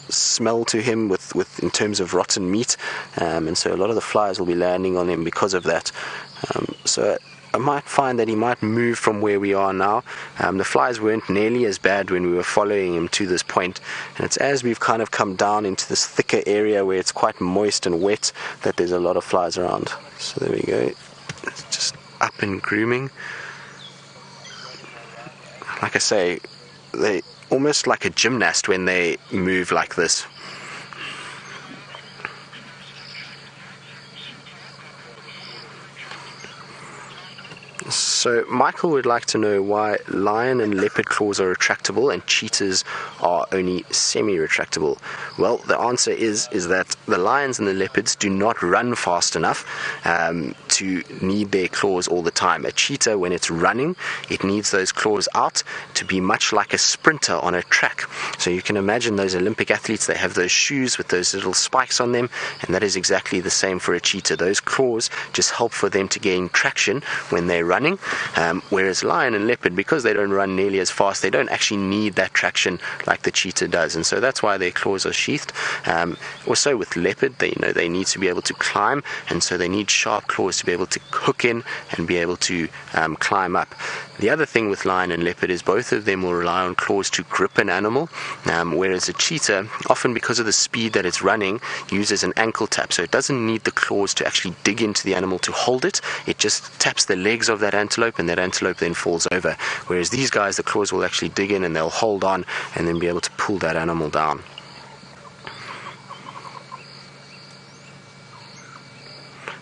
smell to him with in terms of rotten meat, and so a lot of the flies will be landing on him because of that. So I might find that he might move from where we are now. The flies weren't nearly as bad when we were following him to this point, and it's as we've kind of come down into this thicker area where it's quite moist and wet that there's a lot of flies around. So there we go, it's just up and grooming. Like I say, they almost like a gymnast when they move like this. So Michael would like to know why lion and leopard claws are retractable and cheetahs are only semi-retractable. Well, the answer is that the lions and the leopards do not run fast enough to need their claws all the time. A cheetah, when it's running, it needs those claws out to be much like a sprinter on a track. So you can imagine those Olympic athletes, they have those shoes with those little spikes on them, and that is exactly the same for a cheetah. Those claws just help for them to gain traction when they're running, whereas lion and leopard, because they don't run nearly as fast, they don't actually need that traction like the cheetah does, and so that's why their claws are sheathed. Also with leopard, they need to be able to climb, and so they need sharp claws to be able to hook in and be able to climb up. The other thing with lion and leopard is both of them will rely on claws to grip an animal, whereas a cheetah, often because of the speed that it's running, uses an ankle tap, so it doesn't need the claws to actually dig into the animal to hold it. It just taps the legs of that antelope, and that antelope then falls over. Whereas these guys, the claws will actually dig in and they'll hold on and then be able to pull that animal down.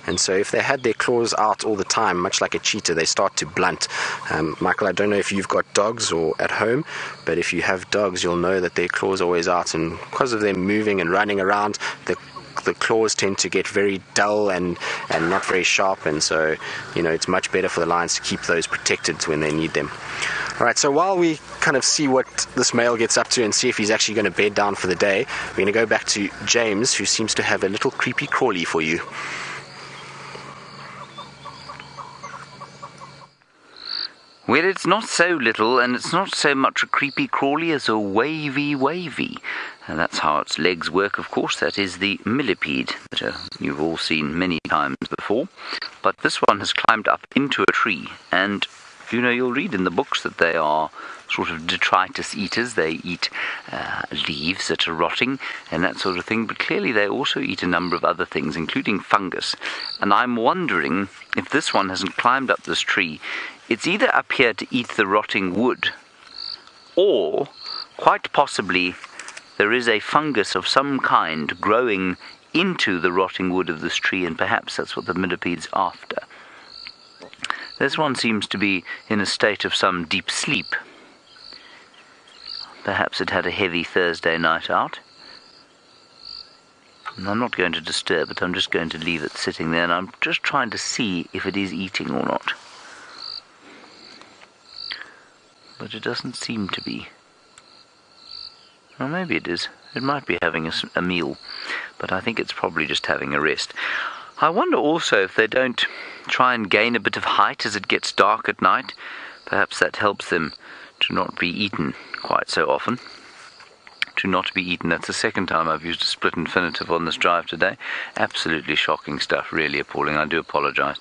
And so if they had their claws out all the time, much like a cheetah, they start to blunt. Michael, I don't know if you've got dogs or at home, but if you have dogs, you'll know that their claws are always out, and because of them moving and running around, the claws tend to get very dull and not very sharp, and so it's much better for the lions to keep those protected when they need them. Alright, so while we kind of see what this male gets up to and see if he's actually going to bed down for the day, we're going to go back to James, who seems to have a little creepy crawly for you. Well, it's not so little, and it's not so much a creepy crawly as a wavy. And that's how its legs work, of course. That is the millipede that you've all seen many times before. But this one has climbed up into a tree, and you'll read in the books that they are sort of detritus eaters. They eat leaves that are rotting and that sort of thing, but clearly they also eat a number of other things, including fungus. And I'm wondering if this one hasn't climbed up this tree. It's either up here to eat the rotting wood, or quite possibly there is a fungus of some kind growing into the rotting wood of this tree, and perhaps that's what the millipede's after. This one seems to be in a state of some deep sleep. Perhaps it had a heavy Thursday night out. And I'm not going to disturb it, I'm just going to leave it sitting there, and I'm just trying to see if it is eating or not. But it doesn't seem to be. Well, maybe it is. It might be having a meal, but I think it's probably just having a rest. I wonder also if they don't try and gain a bit of height as it gets dark at night. Perhaps that helps them to not be eaten quite so often. To not be eaten, that's the second time I've used a split infinitive on this drive today. Absolutely shocking stuff, really appalling. I do apologise.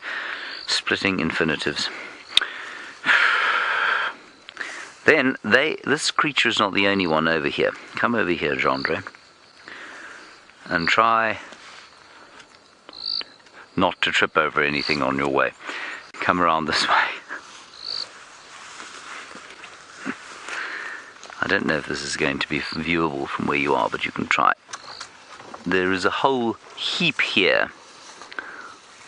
Splitting infinitives. Then, this creature is not the only one over here. Come over here, Gendre, and try not to trip over anything on your way. Come around this way. I don't know if this is going to be viewable from where you are, but you can try. There is a whole heap here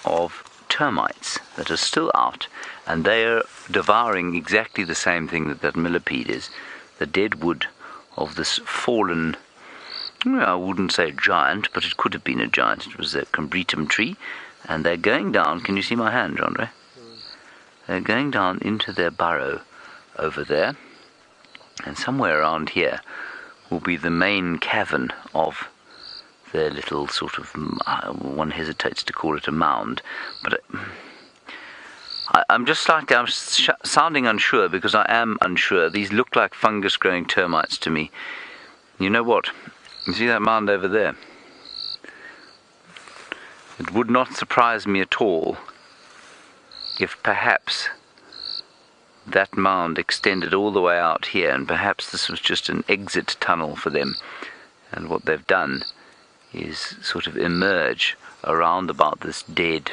of termites that are still out, and they are devouring exactly the same thing that millipede is, the dead wood of this fallen, well, I wouldn't say giant, but it could have been a giant. It was a combretum tree, and they're going down. Can you see my hand, Andre? They're going down into their burrow over there, and somewhere around here will be the main cavern of their little sort of, one hesitates to call it a mound, but I'm just like, I'm sounding unsure because I am unsure. These look like fungus growing termites to me. You know what? You see that mound over there? It would not surprise me at all if perhaps that mound extended all the way out here, and perhaps this was just an exit tunnel for them, and what they've done is sort of emerge around about this dead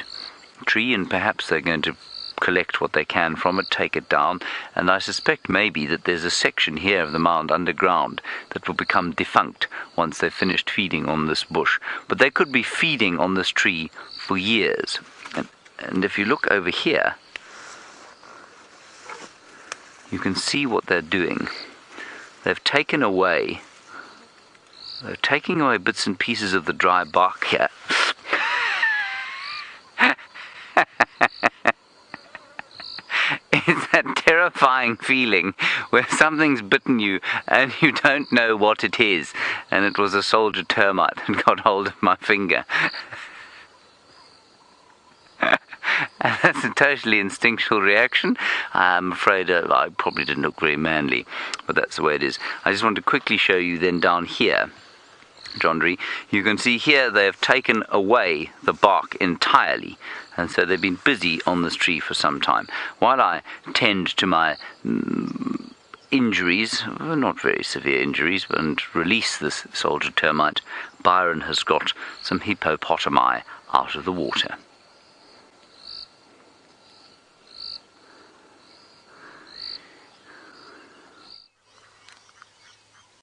tree, and perhaps they're going to collect what they can from it, take it down, and I suspect maybe that there's a section here of the mound underground that will become defunct once they've finished feeding on this bush. But they could be feeding on this tree for years. And if you look over here, you can see what they're doing. They're taking away bits and pieces of the dry bark here. It's that terrifying feeling where something's bitten you and you don't know what it is, and it was a soldier termite that got hold of my finger. And that's a totally instinctual reaction. I'm afraid I probably didn't look very manly, but that's the way it is. I just want to quickly show you then down here, Jondry, you can see here they have taken away the bark entirely, and so they've been busy on this tree for some time. While I tend to my injuries, well, not very severe injuries, and release this soldier termite, Byron has got some hippopotami out of the water.